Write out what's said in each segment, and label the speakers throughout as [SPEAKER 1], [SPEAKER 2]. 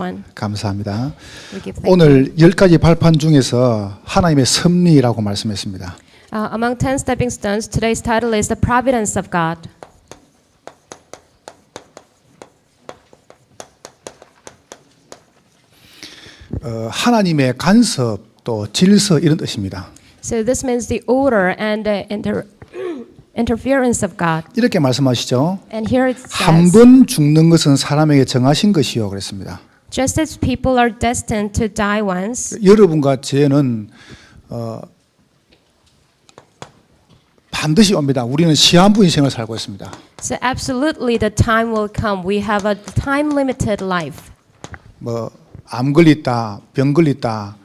[SPEAKER 1] one.
[SPEAKER 2] 감사합니다.
[SPEAKER 1] We give thanks.
[SPEAKER 2] 오늘 10가지 발판 중에서 하나님의 섭리라고 말씀했습니다.
[SPEAKER 1] Among 10 stepping stones, today's title is The Providence of God.
[SPEAKER 2] 하나님의 간섭 또 질서 이런 뜻입니다.
[SPEAKER 1] So this means the order and interference of God.
[SPEAKER 2] 이렇게 말씀하시죠.
[SPEAKER 1] And here it
[SPEAKER 2] 한
[SPEAKER 1] says,
[SPEAKER 2] 번 죽는 것은 사람에게 정하신 것이요 그랬습니다.
[SPEAKER 1] just as people are destined to die once,
[SPEAKER 2] 여러분과 저는 반드시 옵니다. 우리는 시한부 인생을 살고 있습니다.
[SPEAKER 1] so absolutely the time will come. We have a time limited life.
[SPEAKER 2] 암 걸렸다, 병 걸렸다.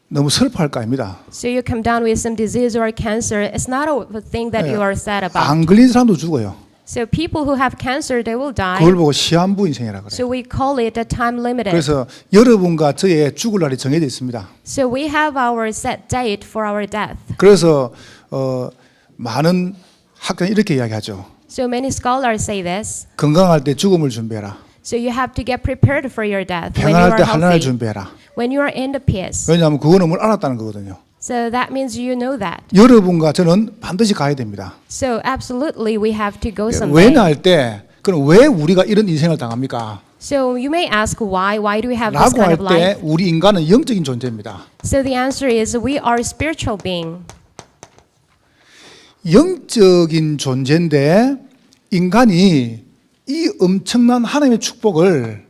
[SPEAKER 2] 너무 슬퍼할 거 아닙니다.
[SPEAKER 1] So you come down with some disease or cancer, it's not a thing that you are sad about.
[SPEAKER 2] 안 걸린 사람도 죽어요.
[SPEAKER 1] So people who have cancer, they will die.
[SPEAKER 2] 그걸 보고 시한부 인생이라 그래요.
[SPEAKER 1] So we call it a time limited.
[SPEAKER 2] 그래서 여러분과 저의 죽을 날이 정해져 있습니다.
[SPEAKER 1] So we have our set date for our death.
[SPEAKER 2] 그래서 많은 학자는 이렇게 이야기하죠.
[SPEAKER 1] So many scholars say this.
[SPEAKER 2] 건강할 때 죽음을 준비해라.
[SPEAKER 1] So you have to get prepared for your death when you
[SPEAKER 2] 평안할
[SPEAKER 1] are
[SPEAKER 2] 때 하나님을
[SPEAKER 1] healthy,
[SPEAKER 2] 준비해라.
[SPEAKER 1] when you are in the peace.
[SPEAKER 2] 왜냐하면 그거는 뭘 알았다는 거거든요.
[SPEAKER 1] So that means you know that.
[SPEAKER 2] 여러분과 저는 반드시 가야 됩니다.
[SPEAKER 1] So absolutely we have to go
[SPEAKER 2] 왜
[SPEAKER 1] someday.
[SPEAKER 2] 날 때 그럼 왜 우리가 이런 인생을 당합니까?
[SPEAKER 1] So you may ask why do we have this
[SPEAKER 2] 라고
[SPEAKER 1] kind
[SPEAKER 2] 할
[SPEAKER 1] of
[SPEAKER 2] 때
[SPEAKER 1] life?
[SPEAKER 2] 우리 인간은 영적인 존재입니다.
[SPEAKER 1] So the answer is we are spiritual being.
[SPEAKER 2] 영적인 존재인데 인간이 이 엄청난 하나님의 축복을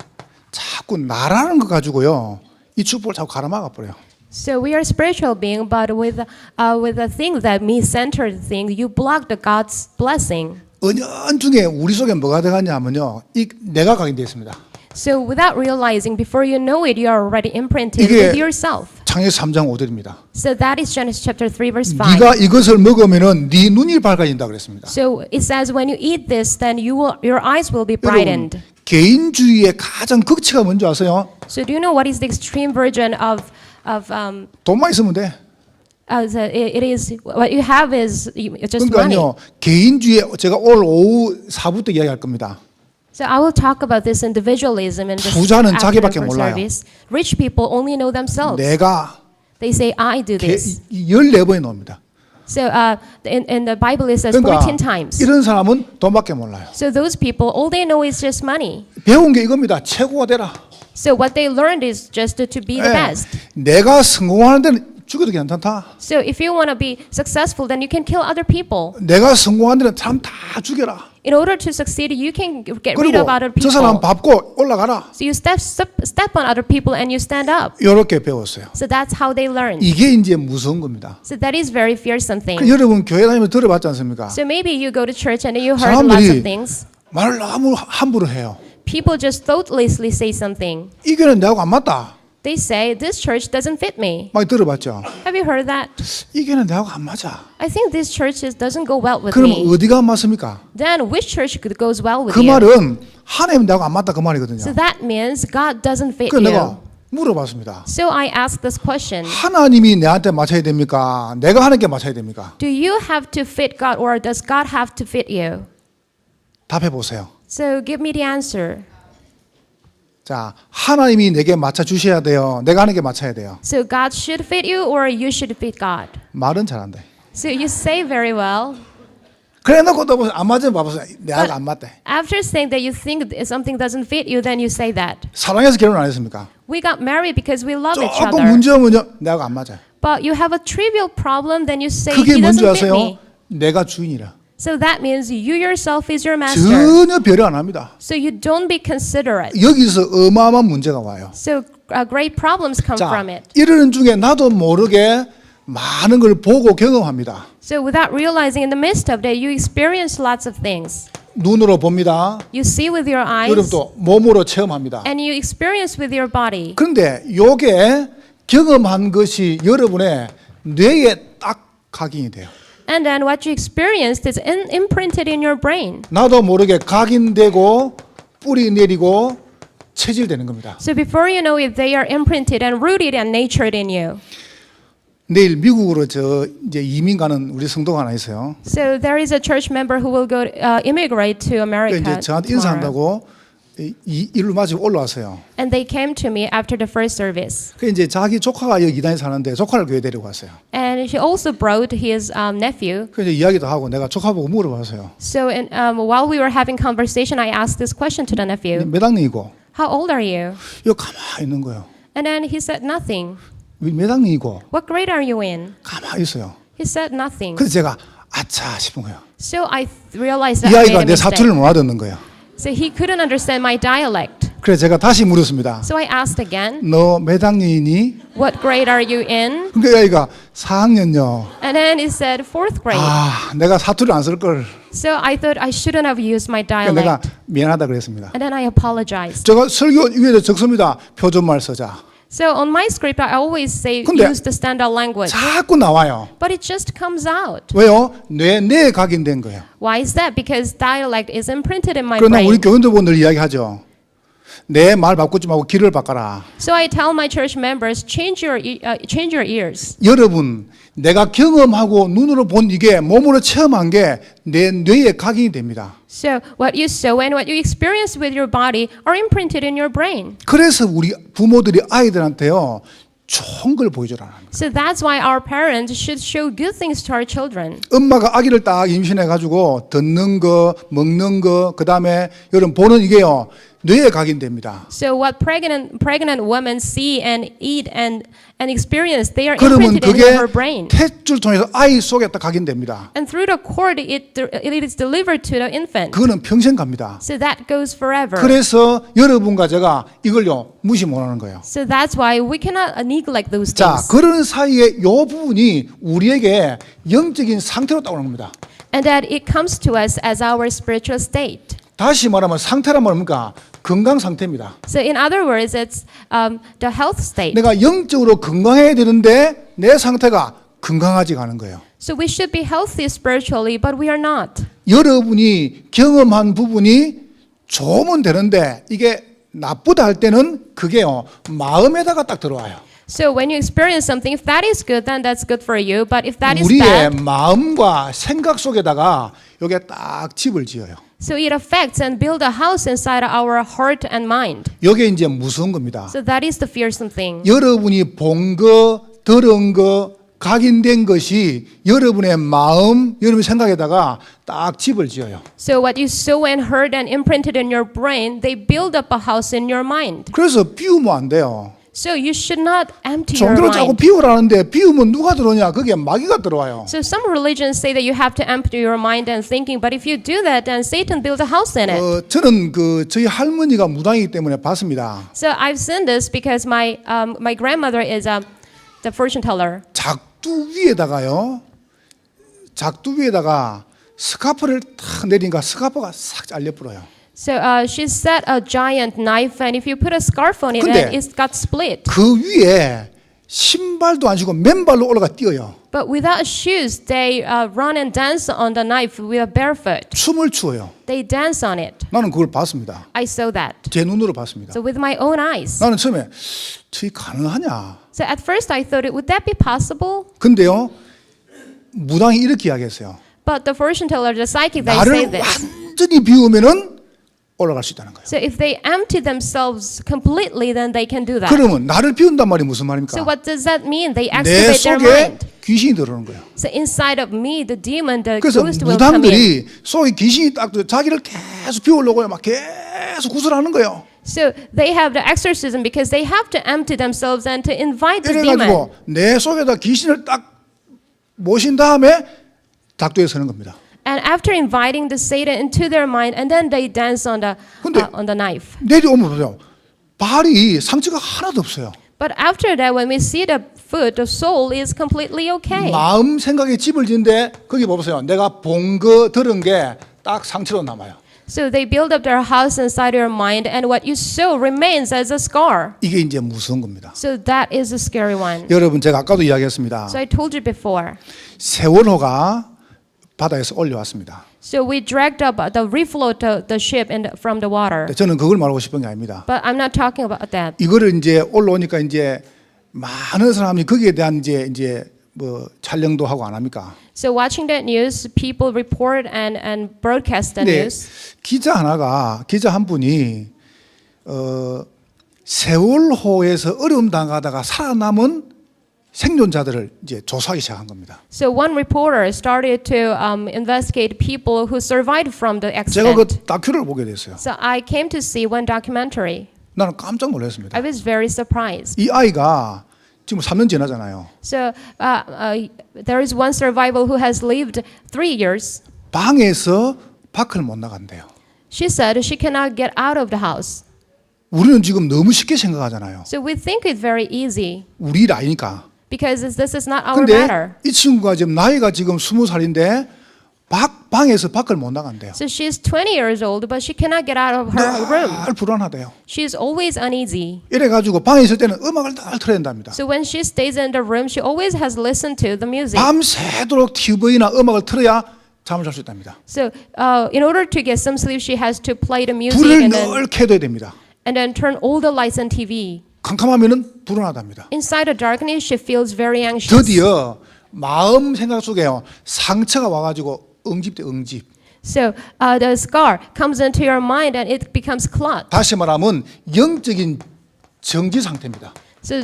[SPEAKER 2] 자꾸 나라는 거 가지고요. 이 축복을 자꾸 가로막아 버려요.
[SPEAKER 1] So we are spiritual being, but with a thing that me-centered thing, you block the God's blessing.
[SPEAKER 2] 은연중에 우리 속에 뭐가 들어갔냐면요. 이 내가 각인되어 있습니다.
[SPEAKER 1] So without realizing, before you know it, you are already imprinted
[SPEAKER 2] 이게
[SPEAKER 1] with yourself.
[SPEAKER 2] 창세기 3장 5절입니다.
[SPEAKER 1] So that is Genesis chapter 3 verse 5.
[SPEAKER 2] 네가 이것을 먹으면은 네 눈이 밝아진다 그랬습니다.
[SPEAKER 1] So it says when you eat this, then your eyes will be
[SPEAKER 2] 여러분,
[SPEAKER 1] brightened.
[SPEAKER 2] 개인주의의 가장 극치가 뭔지 아세요?
[SPEAKER 1] So do you know what is the extreme version of
[SPEAKER 2] 돈만 있으면 돼.
[SPEAKER 1] it is what you have is just money.
[SPEAKER 2] 그러니까요. 개인주의 제가 오늘 오후 4부 때 이야기할 겁니다.
[SPEAKER 1] So I will talk about this individualism and just
[SPEAKER 2] 부자는
[SPEAKER 1] after
[SPEAKER 2] 자기밖에
[SPEAKER 1] the
[SPEAKER 2] 몰라요.
[SPEAKER 1] service. Rich people only know themselves.
[SPEAKER 2] 내가
[SPEAKER 1] They say I do this.
[SPEAKER 2] 14번이 나옵니다.
[SPEAKER 1] So in the Bible it says
[SPEAKER 2] 그러니까
[SPEAKER 1] 14 times.
[SPEAKER 2] 이런 사람은 돈밖에 몰라요.
[SPEAKER 1] So those people, all they know is just money.
[SPEAKER 2] 배운 게 이겁니다. 최고가 되라.
[SPEAKER 1] So what they learned is just to be the best.
[SPEAKER 2] 내가 성공하는 데는 죽여도 괜찮다.
[SPEAKER 1] So if you want to be successful, then you can kill other people.
[SPEAKER 2] 내가 성공하는 데는 사람 다 죽여라.
[SPEAKER 1] In order to succeed, you can get rid of
[SPEAKER 2] 그리고
[SPEAKER 1] other
[SPEAKER 2] 저 사람
[SPEAKER 1] people.
[SPEAKER 2] 밟고 올라가라.
[SPEAKER 1] So you step on other people and you stand up.
[SPEAKER 2] 이렇게 배웠어요.
[SPEAKER 1] So that's how they learn.
[SPEAKER 2] 이게 이제 무서운 겁니다.
[SPEAKER 1] So that is very fearsome thing.
[SPEAKER 2] 여러분 교회 다니면 들어봤지 않습니까?
[SPEAKER 1] So maybe you go to church and you heard lots of
[SPEAKER 2] 사람들이
[SPEAKER 1] things.
[SPEAKER 2] 말을 너무 함부로 해요.
[SPEAKER 1] People just thoughtlessly say something.
[SPEAKER 2] 이거는 내하고 안 맞다.
[SPEAKER 1] They say, this church doesn't fit me.
[SPEAKER 2] 많이 들어봤죠?
[SPEAKER 1] Have you heard that?
[SPEAKER 2] 이거는 내하고 안 맞아.
[SPEAKER 1] I think this church doesn't go well with
[SPEAKER 2] 그럼
[SPEAKER 1] me.
[SPEAKER 2] 어디가 안 맞습니까?
[SPEAKER 1] Then which church goes well with
[SPEAKER 2] 그
[SPEAKER 1] you?
[SPEAKER 2] 말은 하나님 내하고 안 맞다 그 말이거든요.
[SPEAKER 1] So that means God doesn't fit
[SPEAKER 2] 그래서 내가
[SPEAKER 1] you.
[SPEAKER 2] 물어봤습니다.
[SPEAKER 1] So I asked this question.
[SPEAKER 2] 하나님이 내한테 맞춰야 됩니까? 내가 하나님께 맞춰야 됩니까?
[SPEAKER 1] Do you have to fit God or does God have to fit you?
[SPEAKER 2] 답해 보세요.
[SPEAKER 1] So give me the answer.
[SPEAKER 2] 자, 하나님이 내게 맞춰 주셔야 돼요. 내가 하나님께 맞춰야 돼요.
[SPEAKER 1] So God should fit you or you should fit God?
[SPEAKER 2] 말은 잘한대.
[SPEAKER 1] So you say very well.
[SPEAKER 2] 그래 놓고 또 안 맞으면 봐보세요. 내가 안 맞대.
[SPEAKER 1] After saying that you think something doesn't fit you, then you say that.
[SPEAKER 2] 사랑해서 결혼 안 했습니까?
[SPEAKER 1] We got married because we love each
[SPEAKER 2] 조금
[SPEAKER 1] other.
[SPEAKER 2] 문제 오면요. 내가 안 맞아요.
[SPEAKER 1] But you have a trivial problem, then you say
[SPEAKER 2] 그게
[SPEAKER 1] he
[SPEAKER 2] 뭔지
[SPEAKER 1] doesn't fit
[SPEAKER 2] 아세요?
[SPEAKER 1] me.
[SPEAKER 2] 내가 주인이라.
[SPEAKER 1] So that means you yourself is your master.
[SPEAKER 2] 전혀 배려 안 합니다.
[SPEAKER 1] So you don't be considerate.
[SPEAKER 2] 여기서 어마어마한 문제가 와요.
[SPEAKER 1] So great problems come
[SPEAKER 2] 자,
[SPEAKER 1] from it.
[SPEAKER 2] 이러는 중에 나도 모르게 많은 걸 보고 경험합니다.
[SPEAKER 1] So without realizing in the midst of that, you experience lots of things.
[SPEAKER 2] 눈으로 봅니다.
[SPEAKER 1] You see with your eyes
[SPEAKER 2] 여러분도 몸으로 체험합니다.
[SPEAKER 1] and you experience with your body.
[SPEAKER 2] 그런데 요게 경험한 것이 여러분의 뇌에 딱 각인이 돼요.
[SPEAKER 1] And then what you experienced is imprinted in your brain.
[SPEAKER 2] 나도 모르게 각인되고 뿌리 내리고 체질되는 겁니다.
[SPEAKER 1] So before you know it, they are imprinted and rooted and natured in you.
[SPEAKER 2] 내일 미국으로 이제 이민 가는 우리 성도가 하나 있어요.
[SPEAKER 1] So there is a church member who will go immigrate to America
[SPEAKER 2] 이제 저한테
[SPEAKER 1] tomorrow.
[SPEAKER 2] 인사한다고 일을 마치고 올라왔어요.
[SPEAKER 1] And they came to me after the first service.
[SPEAKER 2] 그 이제 자기 조카가 여기 이단에 사는데 조카를 교회 데리고 왔어요.
[SPEAKER 1] And he also brought his nephew.
[SPEAKER 2] 그 이제 이야기도 하고 내가 조카 보고 물어봤어요.
[SPEAKER 1] So while we were having conversation, I asked this question to the nephew.
[SPEAKER 2] 몇 학년이고?
[SPEAKER 1] How old are you?
[SPEAKER 2] 이거 가만히 있는 거예요.
[SPEAKER 1] And then he said nothing.
[SPEAKER 2] 몇 학년이고?
[SPEAKER 1] What grade are you in?
[SPEAKER 2] 가만히 있어요.
[SPEAKER 1] He said nothing.
[SPEAKER 2] 그래서 제가 아차 싶은 거예요.
[SPEAKER 1] So I realized
[SPEAKER 2] 이
[SPEAKER 1] that I
[SPEAKER 2] 아이가
[SPEAKER 1] made
[SPEAKER 2] 내
[SPEAKER 1] a
[SPEAKER 2] 사투리를
[SPEAKER 1] mistake.
[SPEAKER 2] 못 알아듣는 거예요.
[SPEAKER 1] So he couldn't understand my dialect.
[SPEAKER 2] 그래서 제가 다시 물었습니다.
[SPEAKER 1] So I asked again,
[SPEAKER 2] 너 몇 학년이니?
[SPEAKER 1] what grade are you in?
[SPEAKER 2] 그 아이가 4학년요.
[SPEAKER 1] And then he said fourth grade.
[SPEAKER 2] 아, 내가 사투리를 안 쓸 걸.
[SPEAKER 1] So I thought I shouldn't have used my
[SPEAKER 2] 그러니까 내가
[SPEAKER 1] dialect.
[SPEAKER 2] 미안하다 그랬습니다.
[SPEAKER 1] And then I apologized.
[SPEAKER 2] 제가 설교 위에도 적습니다. 표준말 쓰자.
[SPEAKER 1] So on my script, I always say
[SPEAKER 2] 근데
[SPEAKER 1] use the standard language.
[SPEAKER 2] 자꾸 나와요.
[SPEAKER 1] But it just comes out.
[SPEAKER 2] 왜요? 뇌에 각인된 거예요.
[SPEAKER 1] Why is that? Because dialect is imprinted in my
[SPEAKER 2] 그러나 우리
[SPEAKER 1] brain.
[SPEAKER 2] 교인들분들 이야기하죠. 내 말 바꾸지 말고 귀를 바꿔라.
[SPEAKER 1] So I tell my church members, change your ears.
[SPEAKER 2] 여러분, 내가 경험하고 눈으로 본 이게 몸으로 체험한 게 내 뇌에 각인이 됩니다.
[SPEAKER 1] So what you sow and what you experience with your body are imprinted in your brain.
[SPEAKER 2] 그래서 우리 부모들이 아이들한테요. 좋은 걸 보여주라는 거예요.
[SPEAKER 1] So that's why our parents should show good things to our children.
[SPEAKER 2] 엄마가 아기를 딱 임신해 가지고 듣는 거, 먹는 거, 그다음에 여러분 보는 이게요. 뇌에 각인됩니다.
[SPEAKER 1] So what pregnant women see and eat and experience, they are
[SPEAKER 2] 그러면
[SPEAKER 1] imprinted
[SPEAKER 2] 그게
[SPEAKER 1] in her brain.
[SPEAKER 2] 탯줄 통해서 아이 속에 딱 각인됩니다.
[SPEAKER 1] And through the cord, it is delivered to the infant.
[SPEAKER 2] 그거는 평생 갑니다.
[SPEAKER 1] So that goes forever.
[SPEAKER 2] 그래서 여러분과 제가 이걸요 무시 못하는 거예요.
[SPEAKER 1] So that's why we cannot neglect those
[SPEAKER 2] 자,
[SPEAKER 1] things.
[SPEAKER 2] 그런 사이에 요 부분이 우리에게 영적인 상태로 따오는 겁니다.
[SPEAKER 1] And that it comes to us as our spiritual state.
[SPEAKER 2] 다시 말하면 상태란 말은 뭡니까? 건강 상태입니다.
[SPEAKER 1] So in other words, it's the health state.
[SPEAKER 2] 내가 영적으로 건강해야 되는데 내 상태가 건강하지가 않은 거예요.
[SPEAKER 1] So we should be healthy spiritually, but we are not.
[SPEAKER 2] 여러분이 경험한 부분이 좋으면 되는데 이게 나쁘다 할 때는 그게요 마음에다가 딱 들어와요.
[SPEAKER 1] So when you experience something, if that is good, then that's good for you. But if that is
[SPEAKER 2] 우리의
[SPEAKER 1] bad,
[SPEAKER 2] 마음과 생각 속에다가 여기에 딱 집을 지어요.
[SPEAKER 1] so it affects and build a house inside our heart and mind.
[SPEAKER 2] 이게 이제 무서운 겁니다.
[SPEAKER 1] So that is the fearsome thing.
[SPEAKER 2] 여러분이 본 거, 들은 거, 각인된 것이 여러분의 마음, 여러분의 생각에다가 딱 집을 지어요.
[SPEAKER 1] So what you saw and heard and imprinted in your brain, they build up a house in your mind.
[SPEAKER 2] 그래서 비우면 안 돼요.
[SPEAKER 1] So you should not empty your
[SPEAKER 2] 종교를 자꾸
[SPEAKER 1] mind.
[SPEAKER 2] 비우라는데 비우면 누가 들어오냐? 그게 마귀가 들어와요.
[SPEAKER 1] So some religions say that you have to empty your mind and thinking, but if you do that, then Satan builds a house in it.
[SPEAKER 2] 저는 저희 할머니가 무당이기 때문에 봤습니다.
[SPEAKER 1] So I've seen this because my grandmother is the fortune teller.
[SPEAKER 2] 작두 위에다가 스카프를 탁 내리니까 스카프가 싹 잘려버려요.
[SPEAKER 1] So she set a giant knife, and if you put a scarf on it,
[SPEAKER 2] 근데
[SPEAKER 1] then it got split.
[SPEAKER 2] 그 위에 신발도 안 신고 맨발로 올라가 뛰어요.
[SPEAKER 1] But without shoes, they run and dance on the knife with a barefoot.
[SPEAKER 2] 춤을 추어요.
[SPEAKER 1] They dance on it.
[SPEAKER 2] 나는 그걸 봤습니다.
[SPEAKER 1] I saw that.
[SPEAKER 2] 제 눈으로 봤습니다.
[SPEAKER 1] So with my own eyes.
[SPEAKER 2] 나는 처음에 저게 가능하냐?
[SPEAKER 1] So at first I thought, would that be possible?
[SPEAKER 2] 근데요, 무당이 이렇게 이야기했어요.
[SPEAKER 1] But the fortune teller, the psychic, they
[SPEAKER 2] 나를
[SPEAKER 1] say this.
[SPEAKER 2] 완전히 비우면은 올라갈 수 있다는 거예요.
[SPEAKER 1] So if they empty themselves completely, then they can do that.
[SPEAKER 2] 그러면 나를 비운단 말이 무슨 말입니까?
[SPEAKER 1] So what does that mean? They
[SPEAKER 2] 내
[SPEAKER 1] activate their
[SPEAKER 2] 속에
[SPEAKER 1] mind.
[SPEAKER 2] 귀신이 들어오는 거예요.
[SPEAKER 1] So inside of me, the demon, the
[SPEAKER 2] 그래서
[SPEAKER 1] ghost will come in.
[SPEAKER 2] 무당들이 속에 귀신이 딱 자기를 계속 비우려고요. 막 계속 구슬하는 거예요.
[SPEAKER 1] So they have the exorcism because they have to empty themselves and to invite the
[SPEAKER 2] 이래가지고
[SPEAKER 1] demon.
[SPEAKER 2] 내 속에다 귀신을 딱 모신 다음에 작두에 서는 겁니다.
[SPEAKER 1] And after inviting the Satan into their mind, and then they dance on
[SPEAKER 2] 근데
[SPEAKER 1] the knife.
[SPEAKER 2] 내려오면 보세요. 발이 상처가 하나도 없어요.
[SPEAKER 1] But after that, when we see the foot, the soul is completely okay.
[SPEAKER 2] 마음 생각에 집을 짓는데 거기 보세요. 내가 본 거 들은 게 딱 상처로 남아요.
[SPEAKER 1] So they build up their house inside your mind, and what you sow remains as a scar.
[SPEAKER 2] 이게 이제 무서운 겁니다.
[SPEAKER 1] So that is a scary one.
[SPEAKER 2] 여러분 제가 아까도 이야기했습니다.
[SPEAKER 1] So I told you before.
[SPEAKER 2] 세월호가 바다에서 올려왔습니다.
[SPEAKER 1] So we dragged up the refloat the ship from the water.
[SPEAKER 2] 저는 그걸 말하고 싶은 게 아닙니다.
[SPEAKER 1] But I'm not talking about that.
[SPEAKER 2] 이거를 이제 올라오니까 이제 많은 사람이 거기에 대한 이제 뭐 촬영도 하고 안 합니까?
[SPEAKER 1] So watching that news, people report and broadcast the
[SPEAKER 2] 근데
[SPEAKER 1] news.
[SPEAKER 2] 기자 한 분이 세월호에서 어려움 당하다가 살아남은 생존자들을 이제 조사하기 시작한 겁니다.
[SPEAKER 1] So one reporter started to investigate people who survived from the
[SPEAKER 2] 제가 그
[SPEAKER 1] accident.
[SPEAKER 2] 다큐를 보게 됐어요.
[SPEAKER 1] So I came to see one documentary.
[SPEAKER 2] 나는 깜짝 놀랐습니다.
[SPEAKER 1] I was very surprised.
[SPEAKER 2] 이 아이가 지금 3년 지나잖아요.
[SPEAKER 1] So there is one survivor who has lived 3 years.
[SPEAKER 2] 방에서 밖을 못 나간대요.
[SPEAKER 1] She said she cannot get out of the house.
[SPEAKER 2] 우리는 지금 너무 쉽게 생각하잖아요.
[SPEAKER 1] So we think it's very easy
[SPEAKER 2] 우리 일 아니니까.
[SPEAKER 1] because this is not our
[SPEAKER 2] 근데
[SPEAKER 1] matter.
[SPEAKER 2] 이 친구가 지금 나이가 지금 20살인데 방에서 밖을 못 나간대요.
[SPEAKER 1] So she's 20 years old, but she cannot get out of her room.
[SPEAKER 2] 늘 불안하대요.
[SPEAKER 1] She's always uneasy.
[SPEAKER 2] 이래가지고 방에 있을 때는 음악을 늘 틀어야 된답니다.
[SPEAKER 1] So when she stays in the room, she always has listened to the music.
[SPEAKER 2] 밤새도록 TV나 음악을 틀어야 잠을 잘 수 있답니다.
[SPEAKER 1] So in order to get some sleep, she has to play the music
[SPEAKER 2] 불을
[SPEAKER 1] and
[SPEAKER 2] 늘 켜둬야 됩니다.
[SPEAKER 1] then turn all the lights on TV.
[SPEAKER 2] 캄캄하면은 불안하답니다.
[SPEAKER 1] Inside the darkness, she feels very anxious.
[SPEAKER 2] 드디어 마음 생각 속에요 상처가 와가지고 응집돼 응집.
[SPEAKER 1] So the scar comes into your mind and it becomes clot.
[SPEAKER 2] 다시 말하면 영적인 정지 상태입니다.
[SPEAKER 1] So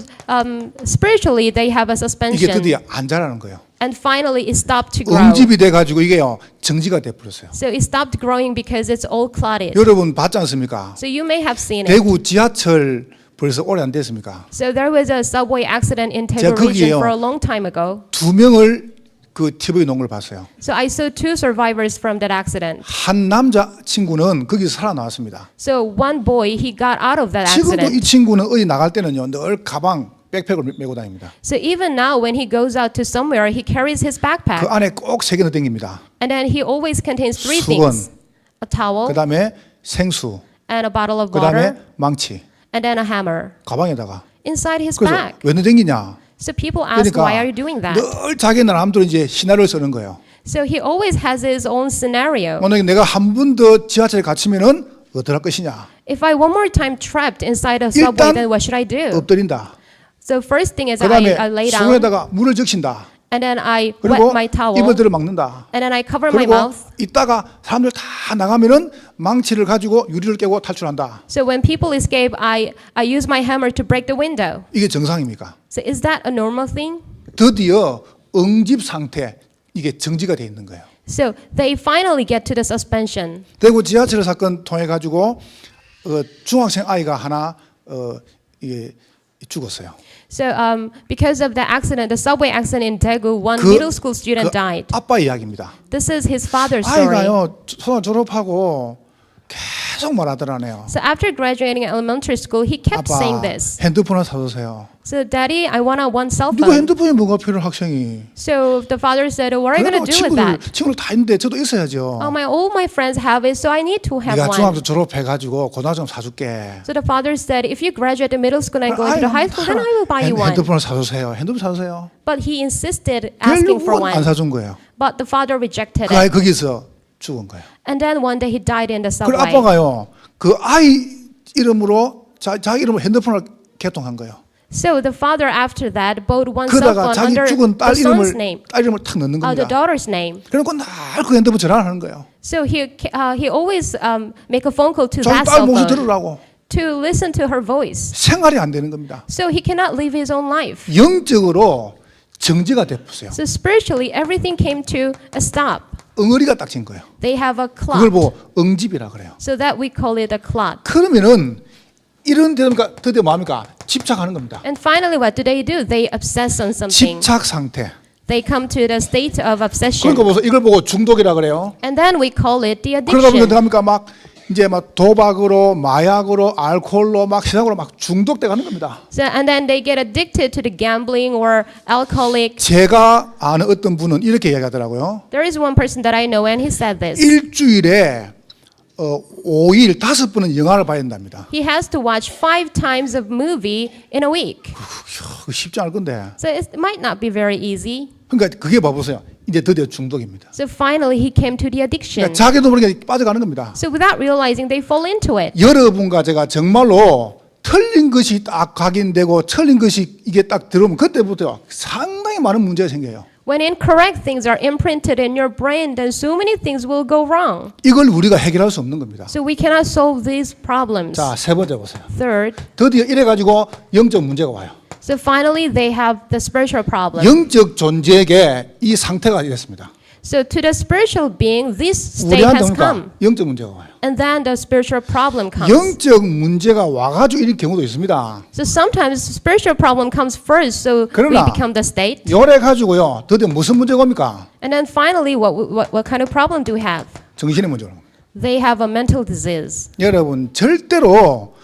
[SPEAKER 1] spiritually, they have a
[SPEAKER 2] 이게
[SPEAKER 1] suspension.
[SPEAKER 2] 드디어 안 자라는 거예요.
[SPEAKER 1] And finally, it stopped to grow.
[SPEAKER 2] 응집이 돼가지고 이게요 정지가 돼버렸어요.
[SPEAKER 1] So it stopped growing because it's all clotted.
[SPEAKER 2] 여러분 봤지 않습니까?
[SPEAKER 1] So you may have seen it.
[SPEAKER 2] 대구 지하철 벌써 오래 안 됐습니까?
[SPEAKER 1] So there was a subway accident in
[SPEAKER 2] 제가
[SPEAKER 1] Daegu region
[SPEAKER 2] 거기에요.
[SPEAKER 1] for a long time ago.
[SPEAKER 2] 2명을 그 TV에 놓은 걸 봤어요.
[SPEAKER 1] So I saw 2 survivors from that accident.
[SPEAKER 2] 한 남자 친구는 거기서 살아나왔습니다.
[SPEAKER 1] So one boy, he got out of that
[SPEAKER 2] 지금도
[SPEAKER 1] accident.
[SPEAKER 2] 이 친구는 어디 나갈 때는요 늘 가방 백팩을 메고 다닙니다.
[SPEAKER 1] So even now, when he goes out to somewhere, he carries his
[SPEAKER 2] 그
[SPEAKER 1] backpack.
[SPEAKER 2] 안에 꼭 3개는 땡깁니다.
[SPEAKER 1] And then he always contains 3
[SPEAKER 2] 수건.
[SPEAKER 1] things. A towel,
[SPEAKER 2] 그 다음에 생수,
[SPEAKER 1] and a bottle of
[SPEAKER 2] 그
[SPEAKER 1] water,
[SPEAKER 2] 다음에 망치
[SPEAKER 1] and then a hammer.
[SPEAKER 2] 가방에다가.
[SPEAKER 1] Inside his
[SPEAKER 2] 그래서
[SPEAKER 1] bag.
[SPEAKER 2] 왜 땡기냐?
[SPEAKER 1] So people ask,
[SPEAKER 2] 그러니까
[SPEAKER 1] why are you doing that?
[SPEAKER 2] 늘 자기 나름대로 이제 시나리오를 쓰는 거예요.
[SPEAKER 1] So he always has his own scenario.
[SPEAKER 2] 만약에 내가 한 번 더 지하철에 갇히면은 어떡할 것이냐?
[SPEAKER 1] If I one more time trapped inside a subway,
[SPEAKER 2] 일단
[SPEAKER 1] then what should I do?
[SPEAKER 2] 엎드린다.
[SPEAKER 1] So first thing is
[SPEAKER 2] 그 다음에
[SPEAKER 1] I lay down,
[SPEAKER 2] 수건에다가 물을 적신다.
[SPEAKER 1] and then I wet
[SPEAKER 2] 그리고
[SPEAKER 1] my towel,
[SPEAKER 2] 입을 들어 막는다.
[SPEAKER 1] and then I cover my
[SPEAKER 2] 그리고
[SPEAKER 1] mouth.
[SPEAKER 2] 이따가 사람들 다 나가면은 망치를 가지고 유리를 깨고 탈출한다.
[SPEAKER 1] So when people escape, I use my hammer to break the window.
[SPEAKER 2] 이게 정상입니까?
[SPEAKER 1] So is that a normal thing?
[SPEAKER 2] 드디어 응집 상태 이게 정지가 돼 있는 거예요.
[SPEAKER 1] So they finally get to the suspension.
[SPEAKER 2] 대구 지하철 사건 통해 가지고 중학생 아이가 하나 이게 죽었어요.
[SPEAKER 1] So because of the accident, the subway accident in Daegu, one middle school student died.
[SPEAKER 2] 아빠 이야기입니다.
[SPEAKER 1] This is his father's story.
[SPEAKER 2] 아이가요 초등 졸업하고 계속 말하더라네요.
[SPEAKER 1] So after graduating elementary school, he kept
[SPEAKER 2] 아빠
[SPEAKER 1] saying this.
[SPEAKER 2] 핸드폰 하나 사주세요.
[SPEAKER 1] So daddy, I want one cell
[SPEAKER 2] 누가
[SPEAKER 1] phone.
[SPEAKER 2] 핸드폰이 뭐가 필요한 학생이?
[SPEAKER 1] So the father said, what are you going to do with that?
[SPEAKER 2] 친구들 다 있는데 저도 있어야죠.
[SPEAKER 1] All my friends have it, so I need to have
[SPEAKER 2] 네가
[SPEAKER 1] one.
[SPEAKER 2] 중학교 졸업해가지고 고등학교 사줄게.
[SPEAKER 1] So the father said, if you graduate the middle school and go into the high school, then I will buy you one.
[SPEAKER 2] 핸드폰을 사주세요. 핸드폰 사주세요.
[SPEAKER 1] But he insisted asking for
[SPEAKER 2] 결국은 안
[SPEAKER 1] one.
[SPEAKER 2] 사준 거예요.
[SPEAKER 1] But the father rejected
[SPEAKER 2] 그 아이
[SPEAKER 1] it.
[SPEAKER 2] 거기서 죽은 거예요.
[SPEAKER 1] And then one day he died in the
[SPEAKER 2] 그리고
[SPEAKER 1] subway.
[SPEAKER 2] 아빠가요 그 아이 이름으로 자기 이름으로 핸드폰을 개통한 거예요.
[SPEAKER 1] So the father after that bought one cell
[SPEAKER 2] 그러다가
[SPEAKER 1] phone
[SPEAKER 2] 자기
[SPEAKER 1] under
[SPEAKER 2] 죽은 딸
[SPEAKER 1] the son's name,
[SPEAKER 2] 이름을 탁 넣는
[SPEAKER 1] the
[SPEAKER 2] 겁니다.
[SPEAKER 1] daughter's name.
[SPEAKER 2] 그러니까 날 그 핸드폰 전화하는 거예요.
[SPEAKER 1] So he always make a phone call to
[SPEAKER 2] 자기
[SPEAKER 1] that
[SPEAKER 2] 딸
[SPEAKER 1] cell
[SPEAKER 2] 목소리
[SPEAKER 1] phone
[SPEAKER 2] 들으라고.
[SPEAKER 1] to listen to her voice.
[SPEAKER 2] 생활이 안 되는 겁니다.
[SPEAKER 1] So he cannot live his own life.
[SPEAKER 2] 영적으로 정지가 됐어요.
[SPEAKER 1] So spiritually, everything came to a stop.
[SPEAKER 2] 엉어리가 딱 진 거예요.
[SPEAKER 1] They have a
[SPEAKER 2] 그걸
[SPEAKER 1] clot.
[SPEAKER 2] 보고 응집이라 그래요.
[SPEAKER 1] So that we call it a clot.
[SPEAKER 2] 그러면은 이런 데니까 드디어 뭡니까? 집착하는 겁니다.
[SPEAKER 1] And finally, what do? They obsess on something.
[SPEAKER 2] 집착 상태.
[SPEAKER 1] They come to the state of obsession.
[SPEAKER 2] 그러니까 보세요. 이걸 보고 중독이라 그래요.
[SPEAKER 1] And then we call it the
[SPEAKER 2] 그러다 보니까
[SPEAKER 1] addiction.
[SPEAKER 2] 합니까? 막 이제 막 도박으로, 마약으로, 알코올로 막 시작으로 막 중독돼 가는 겁니다.
[SPEAKER 1] So, and then they get addicted to the gambling or alcoholic.
[SPEAKER 2] 제가 아는 어떤 분은 이렇게 이야기하더라고요.
[SPEAKER 1] There is one person that I know, and he said this.
[SPEAKER 2] 일주일에 5일 5번은 영화를 봐야 된답니다.
[SPEAKER 1] He has to watch 5 times of movie in a week.
[SPEAKER 2] 그거 쉽지 않을 건데.
[SPEAKER 1] So it might not be very easy.
[SPEAKER 2] 그러니까 그게 봐보세요. 이제 드디어 중독입니다.
[SPEAKER 1] So finally, he came to the addiction.
[SPEAKER 2] 그러니까 자기도 모르게 빠져가는 겁니다.
[SPEAKER 1] So without realizing, they fall into it.
[SPEAKER 2] 여러분과 제가 정말로 틀린 것이 딱 각인되고 틀린 것이 이게 딱 들어오면 그때부터 상당히 많은 문제가 생겨요.
[SPEAKER 1] When incorrect things are imprinted in your brain, then so many things will go wrong.
[SPEAKER 2] 이걸 우리가 해결할 수 없는 겁니다.
[SPEAKER 1] So we cannot solve these problems.
[SPEAKER 2] 자, 세 번째 보세요.
[SPEAKER 1] Third,
[SPEAKER 2] 드디어 이래 가지고 영적 문제가 와요.
[SPEAKER 1] so finally they have the spiritual problem.
[SPEAKER 2] 영적 존재에게 이 상태가 이랬습니다.
[SPEAKER 1] So to the spiritual being, this state
[SPEAKER 2] 우리한테
[SPEAKER 1] has
[SPEAKER 2] 오니까
[SPEAKER 1] come.
[SPEAKER 2] 영적 문제가 와요.
[SPEAKER 1] And then the spiritual problem comes.
[SPEAKER 2] 영적 문제가 와가지고 이런 경우도 있습니다.
[SPEAKER 1] So sometimes spiritual problem comes first, so we
[SPEAKER 2] 그러나
[SPEAKER 1] become the state.
[SPEAKER 2] 요래 가지고요. 드디어 무슨 문제가 옵니까?
[SPEAKER 1] And then finally, what kind of problem do we have?
[SPEAKER 2] 정신의 문제가 옵니다.
[SPEAKER 1] They have a mental disease.
[SPEAKER 2] 여러분 절대로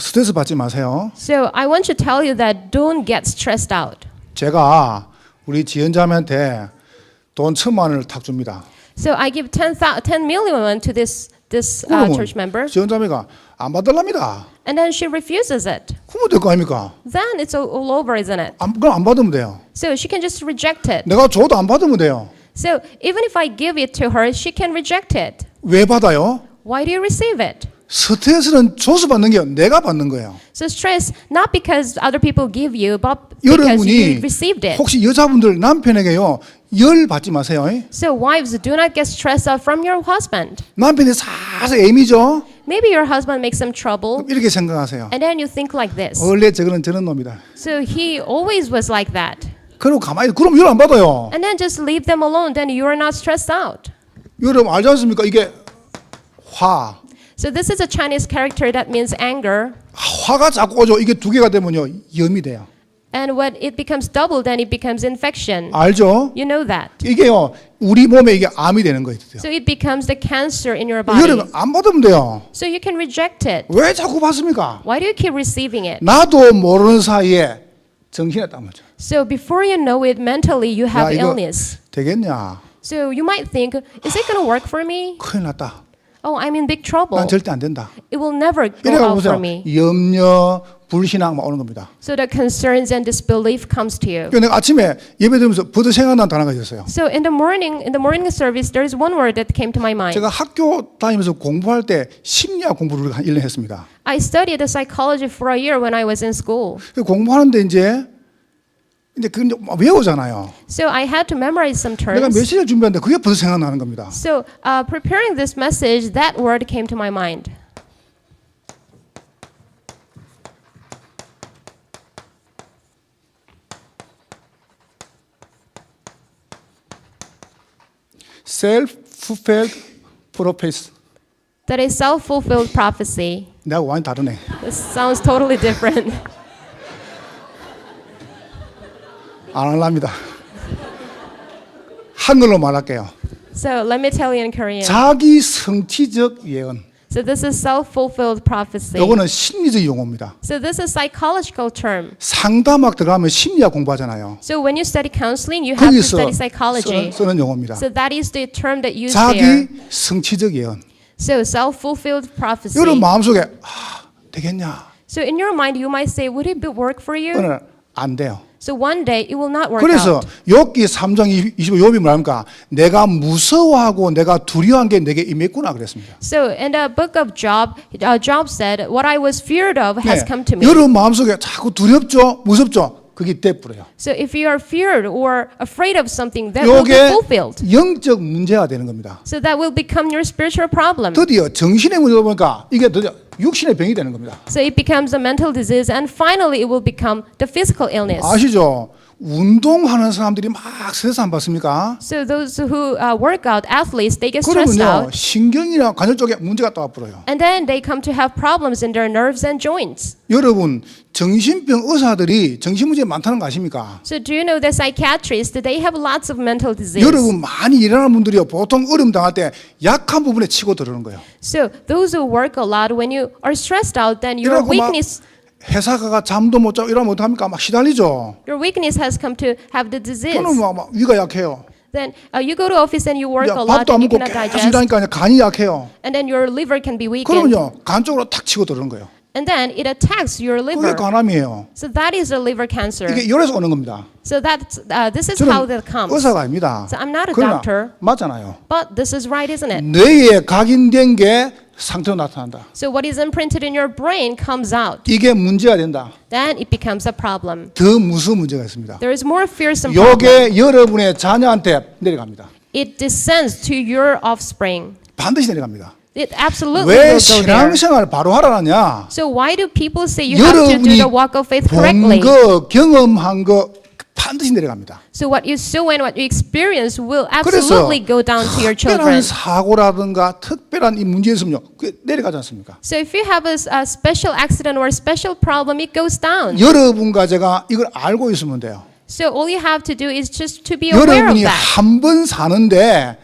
[SPEAKER 2] 스트레스 받지 마세요.
[SPEAKER 1] So I want to tell you that don't get stressed out.
[SPEAKER 2] 제가 우리 지연자매한테 돈 1,000만 원을 탁 줍니다.
[SPEAKER 1] So I give 10 million to this
[SPEAKER 2] 그러면
[SPEAKER 1] church member,
[SPEAKER 2] 지연자매가 안 받을랍니다.
[SPEAKER 1] and then she refuses it.
[SPEAKER 2] 그러면 될 거 아닙니까?
[SPEAKER 1] Then it's all over, isn't it?
[SPEAKER 2] 그럼 안 받으면 돼요.
[SPEAKER 1] So she can just reject it.
[SPEAKER 2] 내가 줘도 안 받으면 돼요.
[SPEAKER 1] So even if I give it to her, she can reject it.
[SPEAKER 2] 왜 받아요?
[SPEAKER 1] Why do you receive it?
[SPEAKER 2] 스트레스는 줘서 받는 게 내가 받는 거예요.
[SPEAKER 1] So stress, not because other people give you, but because you
[SPEAKER 2] 여러분이
[SPEAKER 1] received it.
[SPEAKER 2] 혹시 여자분들 남편에게요 열 받지 마세요.
[SPEAKER 1] So wives, do not get stressed out from your husband.
[SPEAKER 2] 남편이 사서 애미죠.
[SPEAKER 1] Maybe your husband makes some trouble,
[SPEAKER 2] 이렇게 생각하세요.
[SPEAKER 1] and then you think like this.
[SPEAKER 2] 원래 저거는 저런 놈이다.
[SPEAKER 1] So he always was like that.
[SPEAKER 2] 그럼 가만히 그럼 열 안 받아요.
[SPEAKER 1] And then just leave them alone, then you are not stressed out.
[SPEAKER 2] 여러분 알지 않습니까? 이게 화.
[SPEAKER 1] So this is a Chinese character that means anger.
[SPEAKER 2] 화가 자꾸 오죠. 이게 두 개가 되면요 염이 돼요.
[SPEAKER 1] And when it becomes double, then it becomes infection.
[SPEAKER 2] 알죠?
[SPEAKER 1] You know that.
[SPEAKER 2] 이게요 우리 몸에 이게 암이 되는 거예요.
[SPEAKER 1] So it becomes the cancer in your body.
[SPEAKER 2] 여러분 안 받으면 돼요.
[SPEAKER 1] So you can reject it.
[SPEAKER 2] 왜 자꾸 받습니까?
[SPEAKER 1] Why do you keep receiving it?
[SPEAKER 2] 나도 모르는 사이에 정신에 땀을 줘.
[SPEAKER 1] So before you know it, mentally you
[SPEAKER 2] 야
[SPEAKER 1] have
[SPEAKER 2] 이거
[SPEAKER 1] illness.
[SPEAKER 2] 되겠냐?
[SPEAKER 1] So you might think, is it going to work for me?
[SPEAKER 2] 큰일 났다.
[SPEAKER 1] Oh, I'm in big trouble.
[SPEAKER 2] 난 절대 안 된다.
[SPEAKER 1] It will never go
[SPEAKER 2] 이래가
[SPEAKER 1] out for
[SPEAKER 2] 보세요.
[SPEAKER 1] me.
[SPEAKER 2] 염려, 불신앙 막 오는 겁니다.
[SPEAKER 1] So the concerns and disbelief comes to you.
[SPEAKER 2] 그래서 내가 아침에 예배 드리면서 버드 생각난 단어가 있었어요.
[SPEAKER 1] So in the morning service, there is one word that came to my mind.
[SPEAKER 2] 제가 학교 다니면서 공부할 때 심리학 공부를 우리가 한 1년 했습니다.
[SPEAKER 1] I studied the psychology for a year when I was in school.
[SPEAKER 2] 공부하는데 이제 그 외우잖아요.
[SPEAKER 1] So I had to memorize some
[SPEAKER 2] 내가
[SPEAKER 1] terms.
[SPEAKER 2] 메시지를 준비하는데 그게 벌써 생각나는 겁니다.
[SPEAKER 1] So preparing this message, that word came to my mind.
[SPEAKER 2] Self-fulfilled prophecy.
[SPEAKER 1] That is self-fulfilled prophecy.
[SPEAKER 2] 내가 완전 다르네.
[SPEAKER 1] This sounds totally different.
[SPEAKER 2] 안 할랍니다. 한글로 말할게요.
[SPEAKER 1] So let me tell you in Korean.
[SPEAKER 2] 자기 성취적 예언.
[SPEAKER 1] So this is self-fulfilled prophecy.
[SPEAKER 2] 이거는 심리적 용어입니다.
[SPEAKER 1] So this is psychological term.
[SPEAKER 2] 상담학 들어가면 심리학 공부하잖아요.
[SPEAKER 1] So when you study counseling, you have to
[SPEAKER 2] 거기서
[SPEAKER 1] study psychology.
[SPEAKER 2] 쓰는 용어입니다.
[SPEAKER 1] So that is the term that used there.
[SPEAKER 2] 자기 성취적 예언.
[SPEAKER 1] So self-fulfilled prophecy.
[SPEAKER 2] 여러분 마음속에 되겠냐?
[SPEAKER 1] So in your mind, you might say, would it work for you?
[SPEAKER 2] 오늘 안 돼요.
[SPEAKER 1] So one day it will not work
[SPEAKER 2] 그래서
[SPEAKER 1] out.
[SPEAKER 2] 욥기 3장 25 욥이 뭐랍니까? 내가 무서워하고 내가 두려워한 게 내게 임했구나 그랬습니다.
[SPEAKER 1] So in the book of Job, Job said, what I was feared of has come to me.
[SPEAKER 2] 여러분 마음속에 자꾸 두렵죠? 무섭죠? 그게 돼버려요.
[SPEAKER 1] So if you are feared or afraid of something, that will be
[SPEAKER 2] 이게
[SPEAKER 1] fulfilled.
[SPEAKER 2] 영적 문제가 되는 겁니다.
[SPEAKER 1] So that will become your spiritual problem.
[SPEAKER 2] 드디어 정신의 문제다 보니까 이게 드디어 육신의 병이 되는 겁니다.
[SPEAKER 1] So it becomes a mental disease, and finally it will become the physical illness.
[SPEAKER 2] 아시죠? 운동하는 사람들이 막 스트레스 안 받습니까?
[SPEAKER 1] So those who work out, athletes, they get stressed
[SPEAKER 2] 그러면요
[SPEAKER 1] out,
[SPEAKER 2] 신경이나 관절 쪽에 문제가 또 와버려요.
[SPEAKER 1] and then they come to have problems in their nerves and joints.
[SPEAKER 2] 여러분 정신병 의사들이 정신 문제 많다는 거 아십니까?
[SPEAKER 1] So do you know the psychiatrists, they have lots of mental disease.
[SPEAKER 2] 여러분 많이 일하는 분들이요 보통 어려움 당할 때 약한 부분에 치고 들어오는 거예요.
[SPEAKER 1] So those who work a lot, when you are stressed out, then your
[SPEAKER 2] 이러고 막
[SPEAKER 1] weakness,
[SPEAKER 2] 회사 가가 잠도 못 자고 이러면 어떡합니까? 막 시달리죠.
[SPEAKER 1] your weakness has come to have the disease.
[SPEAKER 2] 그러면 막 위가 약해요.
[SPEAKER 1] Then you go to office and you work
[SPEAKER 2] 야,
[SPEAKER 1] a lot
[SPEAKER 2] 밥도 안
[SPEAKER 1] and you
[SPEAKER 2] 먹고
[SPEAKER 1] cannot
[SPEAKER 2] 계속
[SPEAKER 1] digest,
[SPEAKER 2] 일하니까 간이 약해요.
[SPEAKER 1] and then your liver can be weakened,
[SPEAKER 2] 그러면요 간 쪽으로 탁 치고 들어오는 거예요.
[SPEAKER 1] and then it attacks your
[SPEAKER 2] 그게
[SPEAKER 1] liver.
[SPEAKER 2] 간암이에요.
[SPEAKER 1] So that is a liver cancer.
[SPEAKER 2] 이게 열에서 오는 겁니다.
[SPEAKER 1] So that's this is how
[SPEAKER 2] 저는
[SPEAKER 1] that comes.
[SPEAKER 2] 의사가 아닙니다.
[SPEAKER 1] So I'm not a
[SPEAKER 2] 그러나
[SPEAKER 1] doctor,
[SPEAKER 2] 맞잖아요.
[SPEAKER 1] but this is right, isn't it?
[SPEAKER 2] 뇌에 각인된 게 상태로 나타난다.
[SPEAKER 1] So what is imprinted in your brain comes out.
[SPEAKER 2] 이게 문제가 된다.
[SPEAKER 1] Then it becomes a problem.
[SPEAKER 2] 더 무서운 문제가 있습니다.
[SPEAKER 1] There is more fearsome problem.
[SPEAKER 2] 요게 여러분의 자녀한테 내려갑니다.
[SPEAKER 1] It descends to your offspring.
[SPEAKER 2] 반드시 내려갑니다.
[SPEAKER 1] It absolutely
[SPEAKER 2] 왜
[SPEAKER 1] will go there.
[SPEAKER 2] 신앙생활 바로 하라냐?
[SPEAKER 1] So why do people say you have to do
[SPEAKER 2] 여러분이
[SPEAKER 1] the walk of faith
[SPEAKER 2] 본
[SPEAKER 1] correctly?
[SPEAKER 2] 거, 경험한 거 반드시 내려갑니다.
[SPEAKER 1] So what you sow and what you experience will
[SPEAKER 2] 그래서
[SPEAKER 1] absolutely go down to your
[SPEAKER 2] 특별한
[SPEAKER 1] children.
[SPEAKER 2] 사고라든가 특별한 이 문제 있으면요, 그게 내려가지 않습니까?
[SPEAKER 1] So if you have a special accident or a special problem, it goes down.
[SPEAKER 2] 여러분과 제가 이걸 알고 있으면 돼요.
[SPEAKER 1] So all you have to do is just to be aware of
[SPEAKER 2] 여러분이
[SPEAKER 1] that.
[SPEAKER 2] 한 번 사는데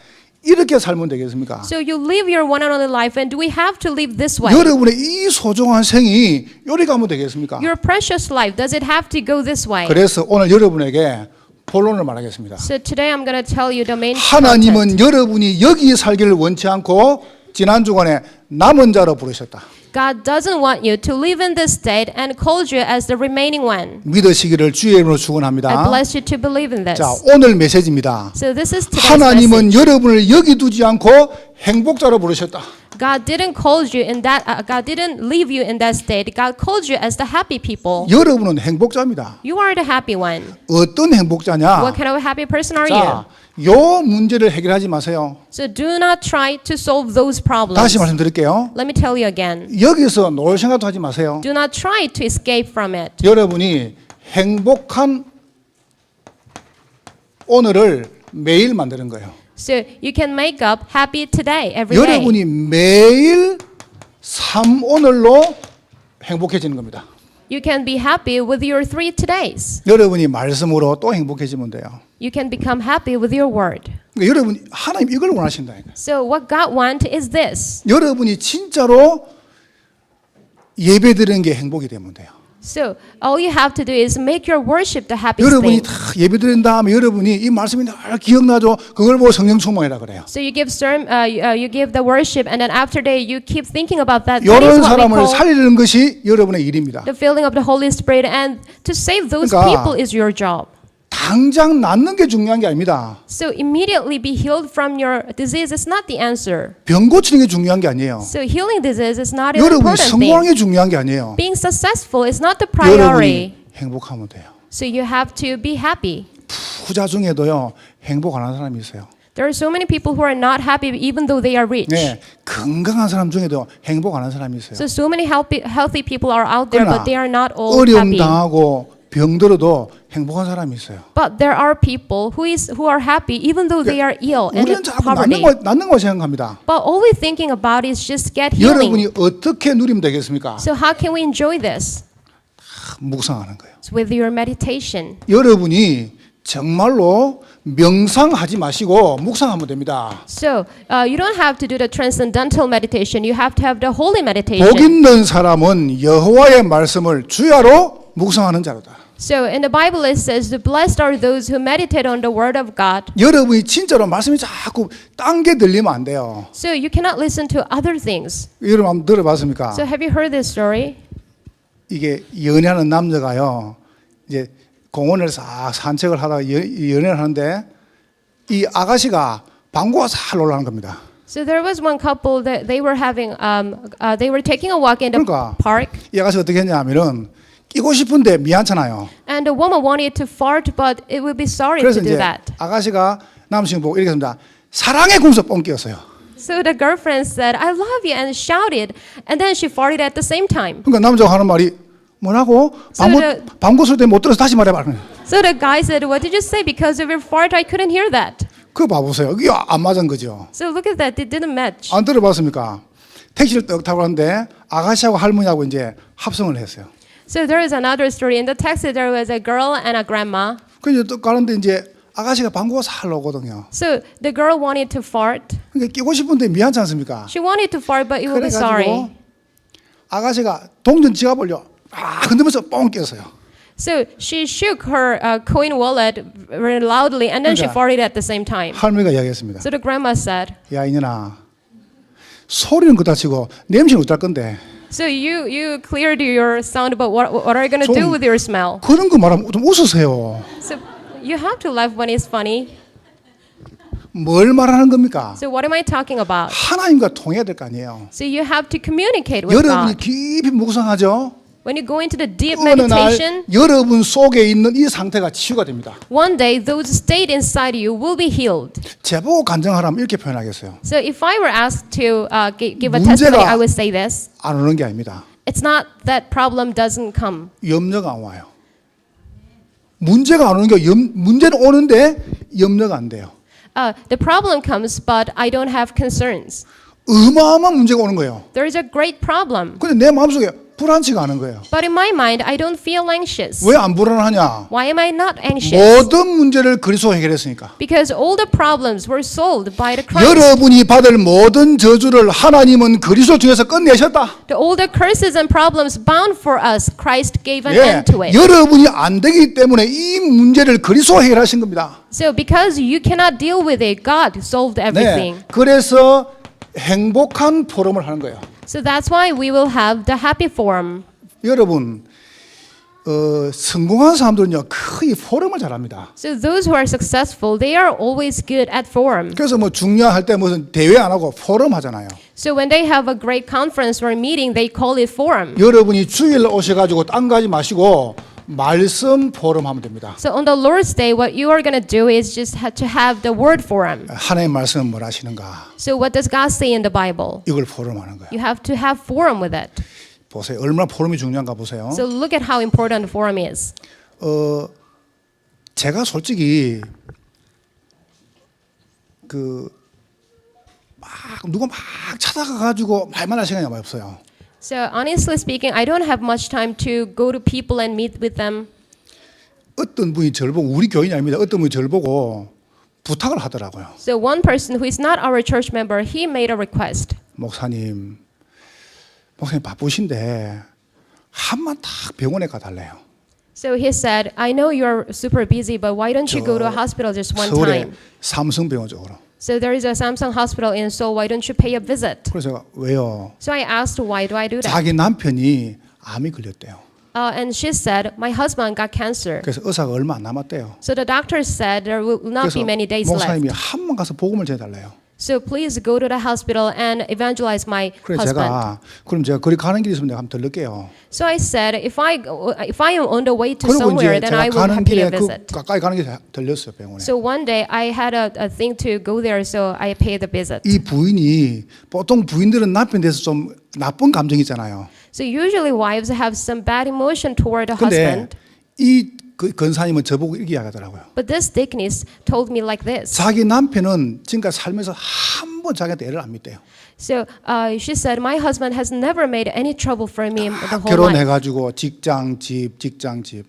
[SPEAKER 2] 이렇게 살면 되겠습니까?
[SPEAKER 1] So you live your one and only life, and do we have to live this way?
[SPEAKER 2] 여러분의 이 소중한 생이 요리 가면 되겠습니까?
[SPEAKER 1] Your precious life, does it have to go this way?
[SPEAKER 2] 그래서 오늘 여러분에게 본론을 말하겠습니다.
[SPEAKER 1] So today I'm going to tell you the main content.
[SPEAKER 2] 하나님은 여러분이 여기 살기를 원치 않고 지난 주간에 남은 자로 부르셨다.
[SPEAKER 1] God doesn't want you to live in this state and called you as the remaining one.
[SPEAKER 2] 믿으시기를 주의 이름으로
[SPEAKER 1] I
[SPEAKER 2] 축원합니다.
[SPEAKER 1] bless you to believe in this.
[SPEAKER 2] 자, 오늘 메시지입니다.
[SPEAKER 1] So this is today's
[SPEAKER 2] 하나님은
[SPEAKER 1] message.
[SPEAKER 2] 여러분을 여기 두지 않고 행복자로 부르셨다.
[SPEAKER 1] God didn't call you in that. God didn't leave you in that state. God called you as the happy people.
[SPEAKER 2] 여러분은 행복자입니다.
[SPEAKER 1] You are the happy one.
[SPEAKER 2] 어떤 행복자냐?
[SPEAKER 1] What kind of a happy person are
[SPEAKER 2] 자,
[SPEAKER 1] you?
[SPEAKER 2] 요 문제를 해결하지 마세요.
[SPEAKER 1] So do not try to solve those problems.
[SPEAKER 2] 다시 말씀드릴게요.
[SPEAKER 1] Let me tell you again.
[SPEAKER 2] 여기서 놀 생각도 하지 마세요.
[SPEAKER 1] Do not try to escape from it.
[SPEAKER 2] 여러분이 행복한 오늘을 매일 만드는 거예요.
[SPEAKER 1] So you can make up happy today, every day.
[SPEAKER 2] 여러분이 매일 삶 오늘로 행복해지는 겁니다.
[SPEAKER 1] You can be happy with your 3 todays.
[SPEAKER 2] 여러분이 말씀으로 또 행복해지면 돼요.
[SPEAKER 1] You can become happy with your word.
[SPEAKER 2] 그러니까 여러분 하나님 이걸 원하신다니까.
[SPEAKER 1] So what God wants is this.
[SPEAKER 2] 여러분이 진짜로 예배드리는 게 행복이 되면 돼요.
[SPEAKER 1] So all you have to do is make your worship the happiest
[SPEAKER 2] 여러분이
[SPEAKER 1] thing.
[SPEAKER 2] 다 예배드린 다음에 여러분이 이 말씀이 늘 기억나죠? 그걸 보고 성령 충만이라 그래요.
[SPEAKER 1] So you give you give the worship, and then after that you keep thinking about that. That
[SPEAKER 2] 이런
[SPEAKER 1] is what we
[SPEAKER 2] 사람을
[SPEAKER 1] call
[SPEAKER 2] 살리는 것이 여러분의 일입니다.
[SPEAKER 1] the filling of the Holy Spirit, and to save those
[SPEAKER 2] 그러니까
[SPEAKER 1] people is your job.
[SPEAKER 2] 당장 낫는 게 중요한 게 아닙니다.
[SPEAKER 1] So immediately be healed from your disease is not the answer.
[SPEAKER 2] 병 고치는 게 중요한 게 아니에요.
[SPEAKER 1] So healing disease is not an
[SPEAKER 2] 여러분이
[SPEAKER 1] important
[SPEAKER 2] 성공하는
[SPEAKER 1] thing.
[SPEAKER 2] 게 중요한 게 아니에요.
[SPEAKER 1] Being successful is not the priority.
[SPEAKER 2] 여러분이 행복하면 돼요.
[SPEAKER 1] So you have to be happy.
[SPEAKER 2] 부자 중에도요 행복 안 하는 사람이 있어요.
[SPEAKER 1] There are so many people who are not happy even though they are rich.
[SPEAKER 2] 네, 건강한 사람 중에도 행복 안 하는 사람이 있어요.
[SPEAKER 1] So many healthy people are out there,
[SPEAKER 2] 그러나
[SPEAKER 1] but they are not all
[SPEAKER 2] 어려움
[SPEAKER 1] happy.
[SPEAKER 2] 당하고 병들어도 행복한 사람이 있어요.
[SPEAKER 1] But there are people who are happy even though they are ill and in
[SPEAKER 2] 우리는 자꾸
[SPEAKER 1] poverty.
[SPEAKER 2] 낫는 거 생각합니다.
[SPEAKER 1] But all we thinking about is just get healing.
[SPEAKER 2] 여러분이 어떻게 누리면 되겠습니까?
[SPEAKER 1] So how can we enjoy this?
[SPEAKER 2] 묵상하는 거예요.
[SPEAKER 1] It's with your meditation.
[SPEAKER 2] 여러분이 정말로 명상하지 마시고 묵상하면 됩니다.
[SPEAKER 1] So you don't have to do the transcendental meditation. You have to have the holy
[SPEAKER 2] 복
[SPEAKER 1] meditation.
[SPEAKER 2] 있는 사람은 여호와의 말씀을 주야로 묵상하는 자로다.
[SPEAKER 1] So in the Bible it says, "The blessed are those who meditate on the word of God."
[SPEAKER 2] 여러분이 진짜로 말씀이 자꾸 딴 게 들리면 안 돼요.
[SPEAKER 1] So you cannot listen to other things.
[SPEAKER 2] 여러분 한번 들어봤습니까?
[SPEAKER 1] So have you heard this story?
[SPEAKER 2] 이게 연애하는 남자가요. 이제 공원을 싹 산책을 하다가 연애를 하는데 이 아가씨가 방구가 살 올라가는 겁니다.
[SPEAKER 1] So there was one couple that they were taking a walk in the
[SPEAKER 2] 그러니까
[SPEAKER 1] park,
[SPEAKER 2] 이 아가씨가 어떻게 했냐면은 끼고 싶은데 미안찮아요.
[SPEAKER 1] and the woman wanted to fart, but it would be sorry
[SPEAKER 2] 그래서
[SPEAKER 1] to do
[SPEAKER 2] 이제
[SPEAKER 1] that.
[SPEAKER 2] 아가씨가 남친 보고 이렇게 했습니다. 사랑의 궁서 뻥 끼었어요.
[SPEAKER 1] So the girlfriend said, "I love you," and shouted, and then she farted at the same time.
[SPEAKER 2] 그러니까 남자가 하는 말이 뭐라고? 방구 소리 때문에 못 들어서 다시 말해봐.
[SPEAKER 1] So the guy said, "What did you say? Because of your fart, I couldn't hear that."
[SPEAKER 2] 그거 봐보세요. 이게 안 맞은 거죠.
[SPEAKER 1] So look at that; it didn't match.
[SPEAKER 2] 안 들어봤습니까? 택시를 떡 타고 가는데 아가씨하고 할머니하고 이제 합성을 했어요.
[SPEAKER 1] So there is another story. In the taxi, there was a girl and a grandma.
[SPEAKER 2] 그래서 떡 가는데 이제 아가씨가 방구가 살 오거든요.
[SPEAKER 1] So the girl wanted to fart.
[SPEAKER 2] 그러니까 끼고 싶은데 미안치 않습니까?
[SPEAKER 1] She wanted to fart, but it would be sorry.
[SPEAKER 2] 그래가지고 아가씨가 동전 지갑을요 흔들면서 뻥 꼈어요.
[SPEAKER 1] So she shook her coin wallet very loudly, and then she
[SPEAKER 2] 그러니까
[SPEAKER 1] farted at the same time.
[SPEAKER 2] 할머니가 이야기했습니다.
[SPEAKER 1] So the grandma said,
[SPEAKER 2] 야 이년아 소리는 그렇다 치고 냄새는 어떨 건데
[SPEAKER 1] "So you cleared your sound, but what are you going to do with your smell?"
[SPEAKER 2] 그런 거 말하면 좀 웃으세요.
[SPEAKER 1] So you have to laugh when it's funny.
[SPEAKER 2] 뭘 말하는 겁니까?
[SPEAKER 1] So what am I talking about?
[SPEAKER 2] 하나님과 통해야 될 거 아니에요.
[SPEAKER 1] So you have to communicate with
[SPEAKER 2] 여러분이
[SPEAKER 1] God.
[SPEAKER 2] 깊이 묵상하죠.
[SPEAKER 1] When you go into the deep
[SPEAKER 2] 어느 날
[SPEAKER 1] meditation,
[SPEAKER 2] 여러분 속에 있는 이 상태가 치유가 됩니다.
[SPEAKER 1] one day those state inside you will be healed.
[SPEAKER 2] 제보고 간증하라면 이렇게 표현하겠어요.
[SPEAKER 1] So if I were asked to give a
[SPEAKER 2] 문제가-
[SPEAKER 1] testimony, I would say this.
[SPEAKER 2] 안 오는 게 아닙니다.
[SPEAKER 1] It's not that problem doesn't come.
[SPEAKER 2] 염려가 안 와요. 문제가 안 오는 게 문제는 오는데 염려가 안 돼요.
[SPEAKER 1] The problem comes, but I don't have concerns.
[SPEAKER 2] 어마어마한 문제가 오는 거예요.
[SPEAKER 1] There is a great problem.
[SPEAKER 2] 근데 내 마음속에 불안치가 않은 거예요.
[SPEAKER 1] But in my mind, I don't feel anxious.
[SPEAKER 2] 왜 안 불안하냐?
[SPEAKER 1] Why am I not anxious?
[SPEAKER 2] 모든 문제를 그리스도 해결했으니까.
[SPEAKER 1] Because all the problems were solved by the Christ.
[SPEAKER 2] 여러분이 받을 모든 저주를 하나님은 그리스도 중에서 끝내셨다.
[SPEAKER 1] All the curses and problems bound for us, Christ gave an end to it.
[SPEAKER 2] 여러분이 안 되기 때문에 이 문제를 그리스도 해결하신 겁니다.
[SPEAKER 1] So because you cannot deal with it, God solved everything.
[SPEAKER 2] 그래서 행복한 포럼을 하는 거예요.
[SPEAKER 1] So that's why we will have the happy forum.
[SPEAKER 2] 여러분, 성공한 사람들은요 거의 포럼을 잘합니다.
[SPEAKER 1] So those who are successful, they are always good at forum.
[SPEAKER 2] 그래서 뭐 중요할 때 무슨 대회 안 하고 포럼 하잖아요.
[SPEAKER 1] So when they have a great conference or meeting, they call it forum.
[SPEAKER 2] 여러분이 주일 오셔가지고 딴 가지 마시고 말씀 포럼 하면 됩니다.
[SPEAKER 1] So on the Lord's Day, what you are going to do is just to have the word forum.
[SPEAKER 2] 하나님 말씀은 뭘 하시는가?
[SPEAKER 1] So what does God say in the Bible?
[SPEAKER 2] 이걸 포럼하는 거예요.
[SPEAKER 1] You have to have forum with it.
[SPEAKER 2] 보세요. 얼마나 포럼이 중요한가 보세요.
[SPEAKER 1] So look at how important the forum is.
[SPEAKER 2] 제가 솔직히 누가 막 찾아가 가지고 말만 할 시간이 없어요.
[SPEAKER 1] So honestly speaking, I don't have much time to go to people and meet with them.
[SPEAKER 2] 어떤 분이 저를 보고 우리 교인이 아닙니다. 어떤 분이 저를 보고 부탁을 하더라고요.
[SPEAKER 1] So one person who is not our church member, he made a request.
[SPEAKER 2] 목사님 바쁘신데 한번 딱 병원에 가달래요.
[SPEAKER 1] So he said, I know you're super busy, but why don't you go to a hospital just one
[SPEAKER 2] 서울의
[SPEAKER 1] time?
[SPEAKER 2] 삼성병원 쪽으로.
[SPEAKER 1] So there is a Samsung hospital in Seoul. Why don't you pay a visit?
[SPEAKER 2] 그래서 제가 왜요?
[SPEAKER 1] So I asked, why do I do that?
[SPEAKER 2] 자기 남편이 암이 걸렸대요.
[SPEAKER 1] And she said, my husband got cancer.
[SPEAKER 2] 그래서 의사가 얼마 안 남았대요.
[SPEAKER 1] So the doctor said there will not
[SPEAKER 2] 그래서
[SPEAKER 1] be many days
[SPEAKER 2] 목사님이
[SPEAKER 1] left.
[SPEAKER 2] 한번 가서 복음을 전해달래요.
[SPEAKER 1] So please go to the hospital and evangelize my
[SPEAKER 2] 그래
[SPEAKER 1] husband.
[SPEAKER 2] 그럼 제가 거기 가는 길이 있으면 내가 한번 들를게요.
[SPEAKER 1] So I said, if I am on the way to
[SPEAKER 2] 그리고
[SPEAKER 1] somewhere,
[SPEAKER 2] 이제
[SPEAKER 1] then
[SPEAKER 2] 제가
[SPEAKER 1] I will
[SPEAKER 2] 가는
[SPEAKER 1] pay
[SPEAKER 2] 길에
[SPEAKER 1] a visit.
[SPEAKER 2] 가까이 가는 길에 들렸어요 병원에.
[SPEAKER 1] So one day I had a thing to go there, so I paid the visit.
[SPEAKER 2] 이 부인이 보통 부인들은 남편에 대해서 좀 나쁜 감정이 있잖아요.
[SPEAKER 1] So usually wives have some bad emotion toward the
[SPEAKER 2] 근데
[SPEAKER 1] husband.
[SPEAKER 2] 이 권사님은 저보고 이렇게 이야기하더라고요.
[SPEAKER 1] But this deaconess told me like this.
[SPEAKER 2] 자기 남편은 지금까지 살면서 한 번 자기한테 애를 안 믿대요.
[SPEAKER 1] So she said, my husband has never made any trouble for me the whole life.
[SPEAKER 2] 결혼해가지고 직장 집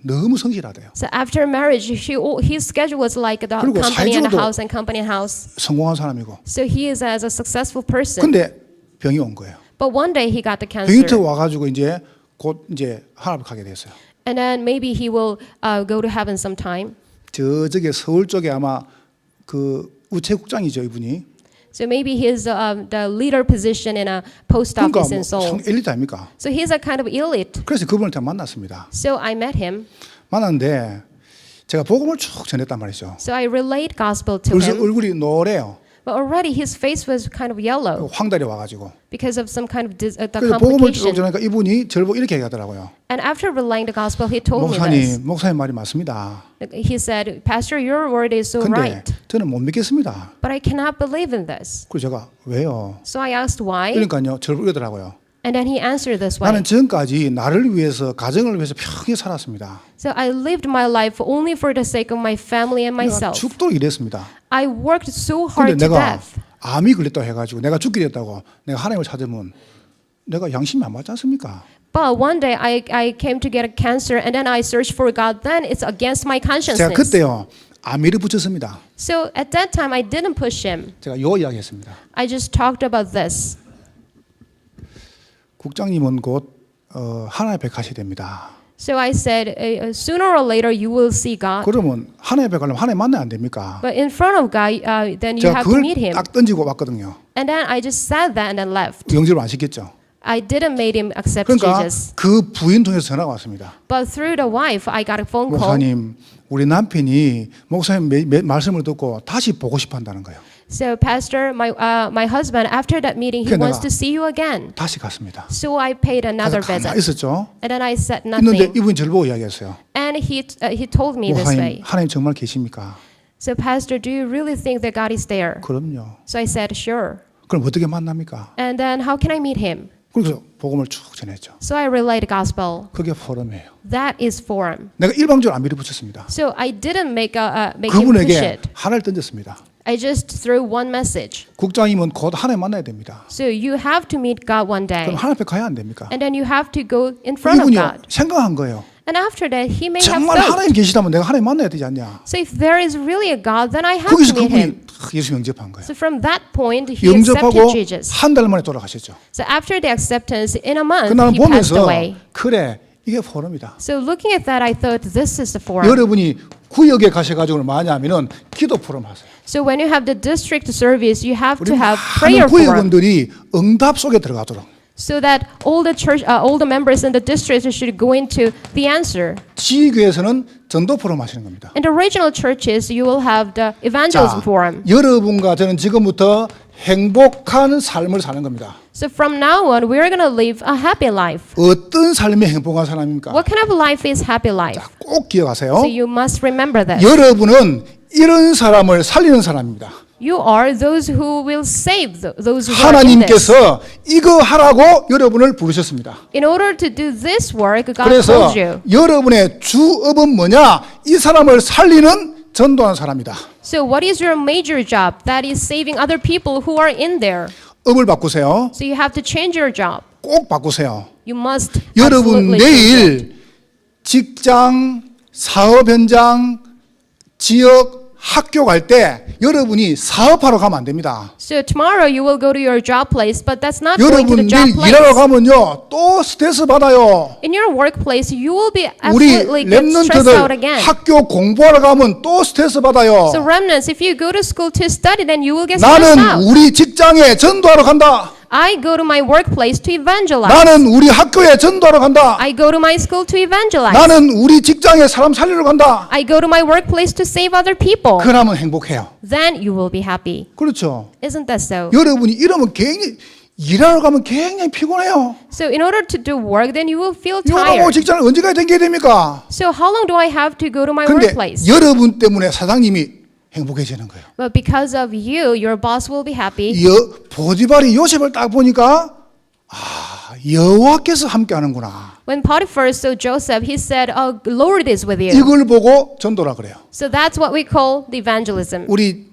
[SPEAKER 2] 너무 성실하대요.
[SPEAKER 1] So after marriage, his schedule was like the
[SPEAKER 2] 그리고
[SPEAKER 1] company and
[SPEAKER 2] 사회적으로도
[SPEAKER 1] house and company and house.
[SPEAKER 2] 성공한 사람이고.
[SPEAKER 1] So he is as a successful person.
[SPEAKER 2] 근데 병이 온 거예요.
[SPEAKER 1] But one day he got the
[SPEAKER 2] 병이 터
[SPEAKER 1] cancer.
[SPEAKER 2] 와가지고 이제 곧 이제 하나님 가게 됐어요.
[SPEAKER 1] And then maybe he will go to heaven sometime.
[SPEAKER 2] 저쪽에 서울 쪽에 아마 그 우체국장이죠 이분이.
[SPEAKER 1] So maybe he's the leader position in a post
[SPEAKER 2] 그러니까
[SPEAKER 1] office
[SPEAKER 2] 뭐
[SPEAKER 1] in Seoul.
[SPEAKER 2] 엘리트 아닙니까?
[SPEAKER 1] So he's a kind of elite.
[SPEAKER 2] 그래서 그분을 다 만났습니다.
[SPEAKER 1] So I met him.
[SPEAKER 2] 만났는데 제가 복음을 쭉 전했단 말이죠.
[SPEAKER 1] So I relayed gospel to
[SPEAKER 2] 그래서
[SPEAKER 1] him.
[SPEAKER 2] 얼굴이 노래요.
[SPEAKER 1] But already his face was kind of yellow
[SPEAKER 2] 황달이 와가지고.
[SPEAKER 1] because of some kind of the
[SPEAKER 2] 그래서 복음을 쭉
[SPEAKER 1] complication.
[SPEAKER 2] 전하니까 이분이 저를 보고 이렇게 얘기하더라고요.
[SPEAKER 1] And after relaying the gospel, he told me this.
[SPEAKER 2] 목사님 말이 맞습니다.
[SPEAKER 1] He said, Pastor, your word is so
[SPEAKER 2] 근데
[SPEAKER 1] right.
[SPEAKER 2] 저는 못 믿겠습니다.
[SPEAKER 1] But I cannot believe in this.
[SPEAKER 2] 그래서 제가 왜요?
[SPEAKER 1] So I asked why.
[SPEAKER 2] 그러니까요, 저를 이러더라고요.
[SPEAKER 1] And then he answered this way.
[SPEAKER 2] 나는 지금까지 나를 위해서 가정을 위해서 평생 살았습니다.
[SPEAKER 1] So I lived my life only for the sake of my family and
[SPEAKER 2] 내가
[SPEAKER 1] myself.
[SPEAKER 2] 죽도록 일했습니다.
[SPEAKER 1] I worked so
[SPEAKER 2] 근데
[SPEAKER 1] hard to
[SPEAKER 2] 내가
[SPEAKER 1] death.
[SPEAKER 2] 암이 걸렸다고 해가지고 내가 죽게 됐다고 내가 하나님을 찾으면 내가 양심이 안 맞지 않습니까?
[SPEAKER 1] But one day I came to get a cancer and then I searched for God. Then it's against my
[SPEAKER 2] 제가
[SPEAKER 1] consciousness.
[SPEAKER 2] 그때요 아미를 붙였습니다.
[SPEAKER 1] So at that time I didn't push him.
[SPEAKER 2] 제가 요 이야기했습니다.
[SPEAKER 1] I just talked about this.
[SPEAKER 2] 국장님은 곧 하나의 백하시 됩니다.
[SPEAKER 1] So I said, sooner or later you will see God.
[SPEAKER 2] 그러면 하나의 백 가려면 하나님 만나야 안 됩니까?
[SPEAKER 1] But in front of God, then you
[SPEAKER 2] 제가
[SPEAKER 1] have to
[SPEAKER 2] 그걸
[SPEAKER 1] meet Him.
[SPEAKER 2] 딱 던지고 왔거든요.
[SPEAKER 1] And then I just said that and then left.
[SPEAKER 2] 영접을 안 시켰죠.
[SPEAKER 1] I didn't make him accept
[SPEAKER 2] 그러니까
[SPEAKER 1] Jesus.
[SPEAKER 2] 그 부인 통해서 전화가 왔습니다.
[SPEAKER 1] But through the wife, I got a phone call.
[SPEAKER 2] 목사님, 우리 남편이 목사님 말씀을 듣고 다시 보고 싶어 한다는 거예요.
[SPEAKER 1] So, Pastor, my husband, after that meeting, he
[SPEAKER 2] 그래,
[SPEAKER 1] wants
[SPEAKER 2] 내가
[SPEAKER 1] to see you again.
[SPEAKER 2] 다시 갔습니다.
[SPEAKER 1] So I paid another
[SPEAKER 2] 가서 가만히
[SPEAKER 1] visit.
[SPEAKER 2] 있었죠.
[SPEAKER 1] And then I said
[SPEAKER 2] 있는데
[SPEAKER 1] nothing.
[SPEAKER 2] 이분이 저를 보고 이야기했어요.
[SPEAKER 1] And he told me this way.
[SPEAKER 2] 하나님 정말 계십니까?
[SPEAKER 1] So, Pastor, do you really think that God is there?
[SPEAKER 2] 그럼요.
[SPEAKER 1] So I said, sure.
[SPEAKER 2] 그럼 어떻게 만납니까?
[SPEAKER 1] And then how can I meet him?
[SPEAKER 2] 그래서 복음을 쭉 전했죠.
[SPEAKER 1] So I relayed the gospel.
[SPEAKER 2] 그게 포럼이에요.
[SPEAKER 1] That is forum.
[SPEAKER 2] 내가 일방적으로 안 밀어붙였습니다.
[SPEAKER 1] So I didn't make him push
[SPEAKER 2] 그분에게
[SPEAKER 1] it.
[SPEAKER 2] 하나를 던졌습니다.
[SPEAKER 1] I just threw one message.
[SPEAKER 2] 국장이면 곧 하나님 만나야 됩니다.
[SPEAKER 1] So you have to meet God one day.
[SPEAKER 2] 그럼 하나님 앞에 가야 안 됩니까?
[SPEAKER 1] And then you have to go in front of
[SPEAKER 2] 이분이
[SPEAKER 1] God.
[SPEAKER 2] 생각한 거예요.
[SPEAKER 1] And after that, he may have
[SPEAKER 2] 정말 하나님
[SPEAKER 1] thought.
[SPEAKER 2] 계시다면 내가 하나님 만나야 되지 않냐?
[SPEAKER 1] So if there is really a God, then I have
[SPEAKER 2] 거기서
[SPEAKER 1] to meet
[SPEAKER 2] 그분이
[SPEAKER 1] him.
[SPEAKER 2] 예수 영접한 거예요.
[SPEAKER 1] So from that point, he accepted
[SPEAKER 2] 영접하고
[SPEAKER 1] Jesus.
[SPEAKER 2] 한 달 만에 돌아가셨죠.
[SPEAKER 1] So after the acceptance, in a month,
[SPEAKER 2] 그날
[SPEAKER 1] he passed
[SPEAKER 2] 보면서
[SPEAKER 1] away.
[SPEAKER 2] 그래 이게 포럼이다.
[SPEAKER 1] So looking at that, I thought this is the forum.
[SPEAKER 2] 여러분이 구역에 가셔가지고 많이 하면은 기도 포럼 하세요.
[SPEAKER 1] So when you have the district service, you have
[SPEAKER 2] 우리
[SPEAKER 1] to have
[SPEAKER 2] 많은
[SPEAKER 1] prayer forum.
[SPEAKER 2] 구역원들이 응답 속에 들어가도록
[SPEAKER 1] So that all the church, all the members in the district should go into the answer.
[SPEAKER 2] 지교에서는 전도 포럼 하시는 겁니다.
[SPEAKER 1] In the regional churches, you will have the
[SPEAKER 2] 자,
[SPEAKER 1] evangelism forum.
[SPEAKER 2] 여러분과 저는 지금부터 행복한 삶을 사는 겁니다.
[SPEAKER 1] So from now on, we're going to live a happy life.
[SPEAKER 2] 어떤 삶이 행복한 사람입니까?
[SPEAKER 1] What kind of life is happy life?
[SPEAKER 2] 꼭 기억하세요.
[SPEAKER 1] So you must remember that.
[SPEAKER 2] 여러분은 이런 사람을 살리는 사람입니다.
[SPEAKER 1] You are those who will save those who are in this.
[SPEAKER 2] 하나님께서 이거 하라고 여러분을 부르셨습니다.
[SPEAKER 1] In order to do this work, God
[SPEAKER 2] 그래서
[SPEAKER 1] told you.
[SPEAKER 2] 여러분의 주업은 뭐냐? 이 사람을 살리는 전도하는 사람이다.
[SPEAKER 1] So what is your major job? That is saving other people who are in there.
[SPEAKER 2] 업을 바꾸세요.
[SPEAKER 1] So you have to change your job.
[SPEAKER 2] 꼭 바꾸세요.
[SPEAKER 1] You must
[SPEAKER 2] 여러분
[SPEAKER 1] absolutely change it.
[SPEAKER 2] 내일 직장, 사업 현장, 지역, 학교 갈 때 여러분이 사업하러 가면 안 됩니다.
[SPEAKER 1] So tomorrow you will go to your job place, but that's not going to
[SPEAKER 2] 여러분
[SPEAKER 1] the job
[SPEAKER 2] 내일 일하러
[SPEAKER 1] place.
[SPEAKER 2] 가면요 또 스트레스 받아요.
[SPEAKER 1] In your workplace, you will be
[SPEAKER 2] 우리
[SPEAKER 1] absolutely get stressed out
[SPEAKER 2] 렘넌트들
[SPEAKER 1] again.
[SPEAKER 2] 학교 공부하러 가면 또 스트레스 받아요.
[SPEAKER 1] So remnants, if you go to school to study, then you will get stressed
[SPEAKER 2] 나는
[SPEAKER 1] out.
[SPEAKER 2] 우리 직장에 전도하러 간다.
[SPEAKER 1] I go to my workplace to evangelize.
[SPEAKER 2] 나는 우리 학교에 전도하러 간다.
[SPEAKER 1] I go to my school to evangelize.
[SPEAKER 2] 나는 우리 직장에 사람 살리러 간다.
[SPEAKER 1] I go to my workplace to save other people.
[SPEAKER 2] 그러면 행복해요.
[SPEAKER 1] Then you will be happy.
[SPEAKER 2] 그렇죠.
[SPEAKER 1] Isn't that so?
[SPEAKER 2] 여러분이 이러면 굉장히 일하러 가면 굉장히 피곤해요.
[SPEAKER 1] So in order to do work, then you will feel
[SPEAKER 2] 일하고
[SPEAKER 1] tired.
[SPEAKER 2] 직장을 언제까지 다녀야 됩니까?
[SPEAKER 1] So how long do I have to go to my
[SPEAKER 2] 근데
[SPEAKER 1] workplace?
[SPEAKER 2] 여러분 때문에 사장님이 행복해지는 거예요.
[SPEAKER 1] But because of you, your boss will be happy.
[SPEAKER 2] 보디발이 요셉을 딱 보니까 여호와께서 함께하는구나.
[SPEAKER 1] When Potiphar saw Joseph, he said, "Oh, Lord is with you."
[SPEAKER 2] 이걸 보고 전도라 그래요.
[SPEAKER 1] So that's what we call the evangelism.
[SPEAKER 2] 우리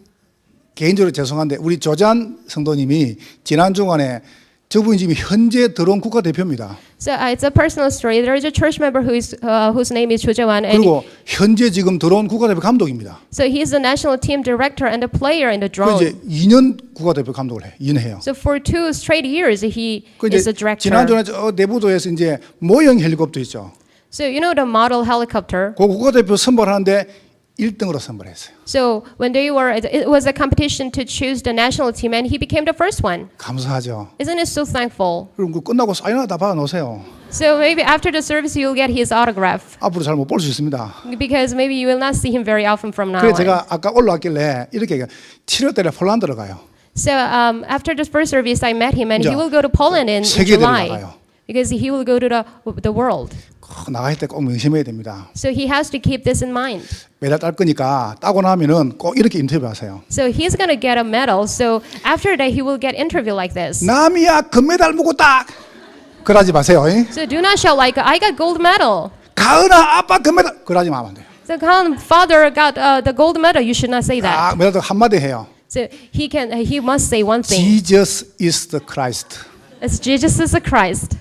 [SPEAKER 2] 개인적으로 죄송한데 우리 조잔 성도님이 지난 주간에 저분이 지금 현재 들어온 국가대표입니다.
[SPEAKER 1] So it's a personal story. There is a church member whose name is Cho Jae-wan, and
[SPEAKER 2] 그리고 현재 지금 들어온 국가대표 감독입니다.
[SPEAKER 1] so he is the national team director and a player in the
[SPEAKER 2] 그
[SPEAKER 1] drone.
[SPEAKER 2] 이제 2년 국가대표 감독을 해. 2년 해요.
[SPEAKER 1] So for 2 straight years, he
[SPEAKER 2] 그
[SPEAKER 1] is
[SPEAKER 2] 이제
[SPEAKER 1] a director.
[SPEAKER 2] 지난 주에 저 내부도에서 이제 모형 헬리콥터 있죠.
[SPEAKER 1] So you know the model helicopter.
[SPEAKER 2] 그 국가대표 선발하는데 1등으로 선발했어요.
[SPEAKER 1] So when they were, it was a competition to choose the national team, and he became the first one.
[SPEAKER 2] 감사하죠.
[SPEAKER 1] Isn't it so thankful?
[SPEAKER 2] 그럼 그 끝나고 사인 하나 다 받아 놓으세요.
[SPEAKER 1] So maybe after the service, you'll get his autograph
[SPEAKER 2] 앞으로 잘 못 볼 수 있습니다.
[SPEAKER 1] because maybe you will not see him very often from now
[SPEAKER 2] 그래서
[SPEAKER 1] on.
[SPEAKER 2] 제가 아까 올라왔길래 이렇게 7월 달에 폴란드로 가요.
[SPEAKER 1] So after the first service, I met him, and
[SPEAKER 2] 이제
[SPEAKER 1] he will go to Poland in
[SPEAKER 2] 세계대회
[SPEAKER 1] July
[SPEAKER 2] 나가요.
[SPEAKER 1] because he will go to the world.
[SPEAKER 2] 꼭 나갈 때 꼭 명심해야 됩니다.
[SPEAKER 1] So he has to keep this in mind.
[SPEAKER 2] 메달 딸 거니까 따고 나면은 꼭 이렇게 인터뷰하세요.
[SPEAKER 1] So he's going to get a medal. So after that, he will get interview like this.
[SPEAKER 2] 남이야 금메달 묵었다. 그러지 마세요.
[SPEAKER 1] So do not shout like, I got gold medal.
[SPEAKER 2] 가은아 아빠 금메달. 그러지 마면 안 돼요.
[SPEAKER 1] So Khan, father got the gold medal. You should not say that.
[SPEAKER 2] 아, 메달도 한마디 해요.
[SPEAKER 1] So he must say one thing.
[SPEAKER 2] Jesus is the Christ.
[SPEAKER 1] It's Jesus is the Christ.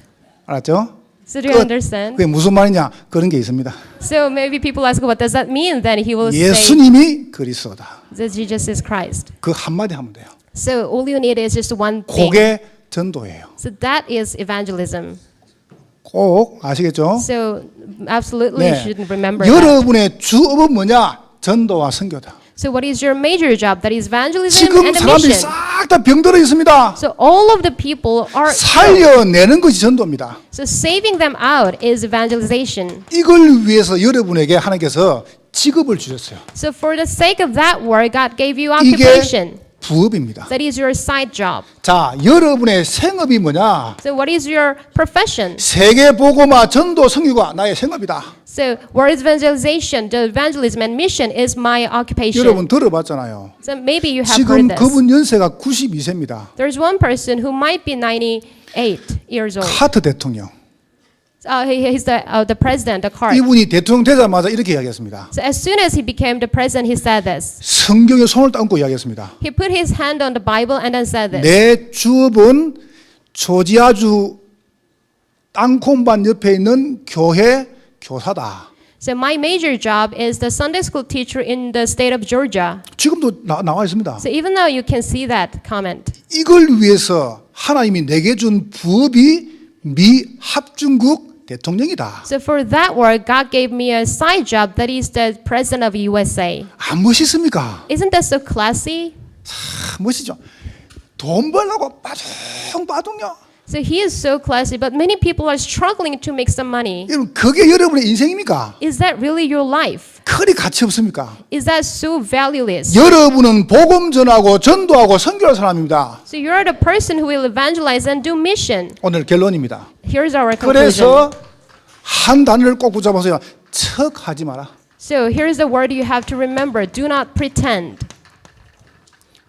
[SPEAKER 2] 알았죠?
[SPEAKER 1] So do you understand?
[SPEAKER 2] 그게 무슨 말이냐? 그런 게 있습니다.
[SPEAKER 1] So maybe people ask, what does that mean? Then he will say
[SPEAKER 2] 예수님이 그리스도다.
[SPEAKER 1] that Jesus is Christ.
[SPEAKER 2] 그 한마디 하면 돼요.
[SPEAKER 1] So all you need is just one thing.
[SPEAKER 2] 그게 전도예요.
[SPEAKER 1] So that is evangelism.
[SPEAKER 2] 꼭 아시겠죠?
[SPEAKER 1] So absolutely you should remember that.
[SPEAKER 2] 여러분의 주업은 뭐냐? 전도와 선교다.
[SPEAKER 1] So what is your major job? That is evangelism
[SPEAKER 2] 지금
[SPEAKER 1] and the
[SPEAKER 2] 사람들이
[SPEAKER 1] mission.
[SPEAKER 2] 싹 다 병들어 있습니다.
[SPEAKER 1] So all of the people are ill.
[SPEAKER 2] 살려내는 것이 전도입니다.
[SPEAKER 1] So saving them out is evangelization.
[SPEAKER 2] 이걸 위해서 여러분에게 하나님께서 직업을 주셨어요.
[SPEAKER 1] So for the sake of that work, God gave you
[SPEAKER 2] 이게
[SPEAKER 1] occupation.
[SPEAKER 2] 부업입니다.
[SPEAKER 1] That is your side job.
[SPEAKER 2] 자, 여러분의 생업이 뭐냐?
[SPEAKER 1] So what is your profession?
[SPEAKER 2] 세계 복음화 전도 선교가 나의 생업이다.
[SPEAKER 1] So word evangelization, the evangelism and mission is my occupation.
[SPEAKER 2] 여러분 들어봤잖아요.
[SPEAKER 1] So maybe you have
[SPEAKER 2] 지금
[SPEAKER 1] heard this.
[SPEAKER 2] 그분 연세가 92세입니다.
[SPEAKER 1] There's one person who might be 98 years old.
[SPEAKER 2] 카트 대통령.
[SPEAKER 1] He's the president, the card.
[SPEAKER 2] 이분이 대통령 되자마자 이렇게 이야기했습니다.
[SPEAKER 1] So as soon as he became the president, he said this.
[SPEAKER 2] 성경에 손을 얹고 이야기했습니다.
[SPEAKER 1] He put his hand on the Bible and then said this.
[SPEAKER 2] 내 주업은 조지아주 땅콩밭 옆에 있는 교회 교사다.
[SPEAKER 1] So my major job is the Sunday school teacher in the state of Georgia.
[SPEAKER 2] 지금도 나와 있습니다.
[SPEAKER 1] So even though you can see that comment,
[SPEAKER 2] 이걸 위해서 하나님이 내게 준 부업이 미 합중국 대통령이다.
[SPEAKER 1] so for that work, God gave me a side job that is the president of USA.
[SPEAKER 2] 안 멋있습니까?
[SPEAKER 1] Isn't that so classy?
[SPEAKER 2] 멋있죠. 돈 벌려고 빠둥빠둥요.
[SPEAKER 1] So he is so classy, but many people are struggling to make some money.
[SPEAKER 2] 여러분 그게 여러분의 인생입니까?
[SPEAKER 1] Is that really your life?
[SPEAKER 2] 그리 가치 없습니까?
[SPEAKER 1] Is that so valueless?
[SPEAKER 2] 여러분은 복음 전하고 전도하고 선교할 사람입니다.
[SPEAKER 1] So you're the person who will evangelize and do mission.
[SPEAKER 2] 오늘 결론입니다.
[SPEAKER 1] Here's our conclusion.
[SPEAKER 2] 그래서 한 단어를 꼭 붙잡아서요. 척하지 마라.
[SPEAKER 1] So here's the word you have to remember. Do not pretend.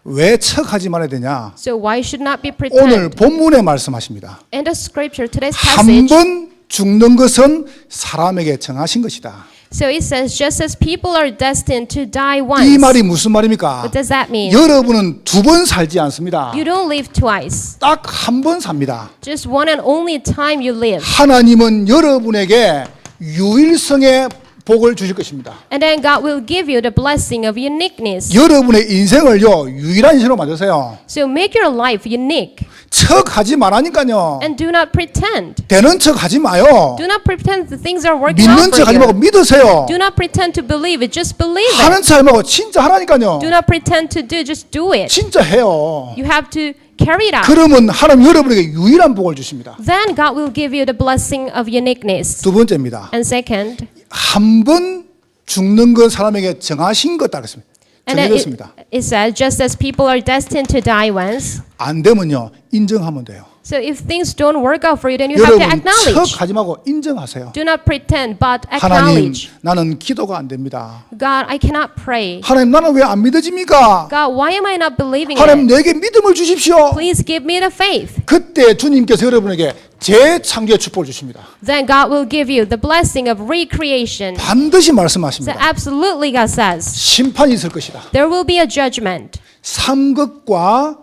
[SPEAKER 2] 왜 척하지 말아야 되냐?
[SPEAKER 1] So why should not be
[SPEAKER 2] 오늘
[SPEAKER 1] pretend?
[SPEAKER 2] 본문에 말씀하십니다.
[SPEAKER 1] In the scripture, today's
[SPEAKER 2] 한
[SPEAKER 1] passage,
[SPEAKER 2] 번 죽는 것은 사람에게 정하신 것이다.
[SPEAKER 1] so it says, just as people are destined to die
[SPEAKER 2] 이
[SPEAKER 1] once.
[SPEAKER 2] 말이 무슨 말입니까?
[SPEAKER 1] What does that mean?
[SPEAKER 2] 여러분은 두 번 살지 않습니다.
[SPEAKER 1] You don't live twice.
[SPEAKER 2] 딱 한 번 삽니다.
[SPEAKER 1] Just one and only time you live.
[SPEAKER 2] 하나님은 여러분에게 유일성의 복을 주실 것입니다.
[SPEAKER 1] And then God will give you the blessing of uniqueness.
[SPEAKER 2] 여러분의 인생을요 유일한 인생으로 만드세요.
[SPEAKER 1] So make your life unique.
[SPEAKER 2] 척하지 말라니까요.
[SPEAKER 1] And do not pretend.
[SPEAKER 2] 되는 척하지 마요.
[SPEAKER 1] Do not pretend that things are working out
[SPEAKER 2] 믿는
[SPEAKER 1] for
[SPEAKER 2] 척하지 말고
[SPEAKER 1] you.
[SPEAKER 2] 믿으세요.
[SPEAKER 1] Do not pretend to believe it. Just believe it.
[SPEAKER 2] 하는 척하지 말고 진짜 하라니까요.
[SPEAKER 1] Do not pretend to do. Just do it.
[SPEAKER 2] 진짜 해요.
[SPEAKER 1] You have to carry it out.
[SPEAKER 2] 그러면 하나님 여러분에게 유일한 복을 주십니다.
[SPEAKER 1] Then God will give you the blessing of uniqueness.
[SPEAKER 2] 두 번째입니다.
[SPEAKER 1] And second,
[SPEAKER 2] 한 번 죽는 건 사람에게 정하신 것다 그랬습니다.
[SPEAKER 1] and then
[SPEAKER 2] 정해졌습니다.
[SPEAKER 1] it says, just as people are destined to die once.
[SPEAKER 2] 안 되면요 인정하면 돼요.
[SPEAKER 1] So if things don't work out for you, then you have to
[SPEAKER 2] 여러분
[SPEAKER 1] acknowledge.
[SPEAKER 2] 척하지 말고 인정하세요.
[SPEAKER 1] Do not pretend, but
[SPEAKER 2] 하나님
[SPEAKER 1] acknowledge.
[SPEAKER 2] 나는 기도가 안 됩니다.
[SPEAKER 1] God, I cannot pray.
[SPEAKER 2] 하나님 나는 왜 안 믿어집니까?
[SPEAKER 1] God, why am I not believing
[SPEAKER 2] 하나님
[SPEAKER 1] it?
[SPEAKER 2] 내게 믿음을 주십시오.
[SPEAKER 1] Please give me the faith.
[SPEAKER 2] 그때 주님께서 여러분에게 재창조의 축복을 주십니다.
[SPEAKER 1] Then God will give you the blessing of recreation.
[SPEAKER 2] 반드시
[SPEAKER 1] So
[SPEAKER 2] 말씀하십니다.
[SPEAKER 1] absolutely, God says,
[SPEAKER 2] 심판이 있을 것이다.
[SPEAKER 1] there will be a judgment.
[SPEAKER 2] 상급과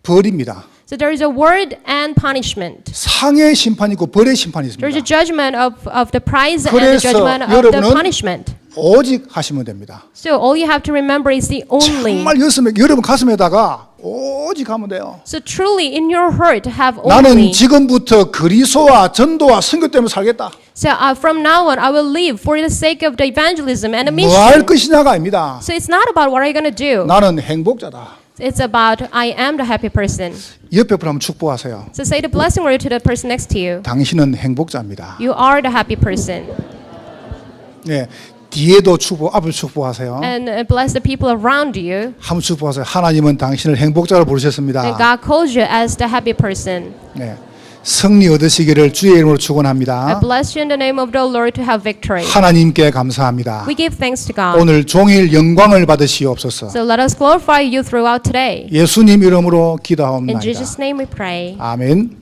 [SPEAKER 2] 벌입니다.
[SPEAKER 1] So there is a word and punishment.
[SPEAKER 2] 상의 심판이 있고 벌의 심판이
[SPEAKER 1] There's a
[SPEAKER 2] 있습니다.
[SPEAKER 1] judgment of the prize and the
[SPEAKER 2] 그래서
[SPEAKER 1] judgment of the
[SPEAKER 2] 여러분은
[SPEAKER 1] punishment.
[SPEAKER 2] 오직 하시면 됩니다.
[SPEAKER 1] So all you have to remember is the only.
[SPEAKER 2] 정말 여러분 가슴에다가 오직 하면 돼요.
[SPEAKER 1] So truly in your heart have
[SPEAKER 2] 나는
[SPEAKER 1] only.
[SPEAKER 2] 지금부터 그리스도와 전도와 선교 때문에 살겠다.
[SPEAKER 1] So from now on I will live for the sake of the evangelism and the
[SPEAKER 2] 뭐 할
[SPEAKER 1] mission.
[SPEAKER 2] 것이냐가 아닙니다.
[SPEAKER 1] So it's not about what are you going to do.
[SPEAKER 2] 나는 행복자다.
[SPEAKER 1] It's about I am the happy person.
[SPEAKER 2] 옆에 분 한번 축복하세요.
[SPEAKER 1] So say the blessing word to the person next to you.
[SPEAKER 2] 당신은 행복자입니다.
[SPEAKER 1] You are the happy person.
[SPEAKER 2] 네, 뒤에도 축복, 앞을 축복하세요.
[SPEAKER 1] And bless the people around you.
[SPEAKER 2] 한번 축복하세요. 하나님은 당신을 행복자로
[SPEAKER 1] And
[SPEAKER 2] 부르셨습니다.
[SPEAKER 1] God calls you as the happy person.
[SPEAKER 2] 네, 승리 얻으시기를 주의 이름으로
[SPEAKER 1] I
[SPEAKER 2] 축원합니다.
[SPEAKER 1] bless you in the name of the Lord to have victory.
[SPEAKER 2] 하나님께 감사합니다.
[SPEAKER 1] We give thanks to God.
[SPEAKER 2] 오늘 종일 영광을 받으시옵소서.
[SPEAKER 1] So let us glorify you throughout today.
[SPEAKER 2] 예수님 이름으로
[SPEAKER 1] In
[SPEAKER 2] 기도하옵나이다.
[SPEAKER 1] Jesus' name we pray.
[SPEAKER 2] 아멘.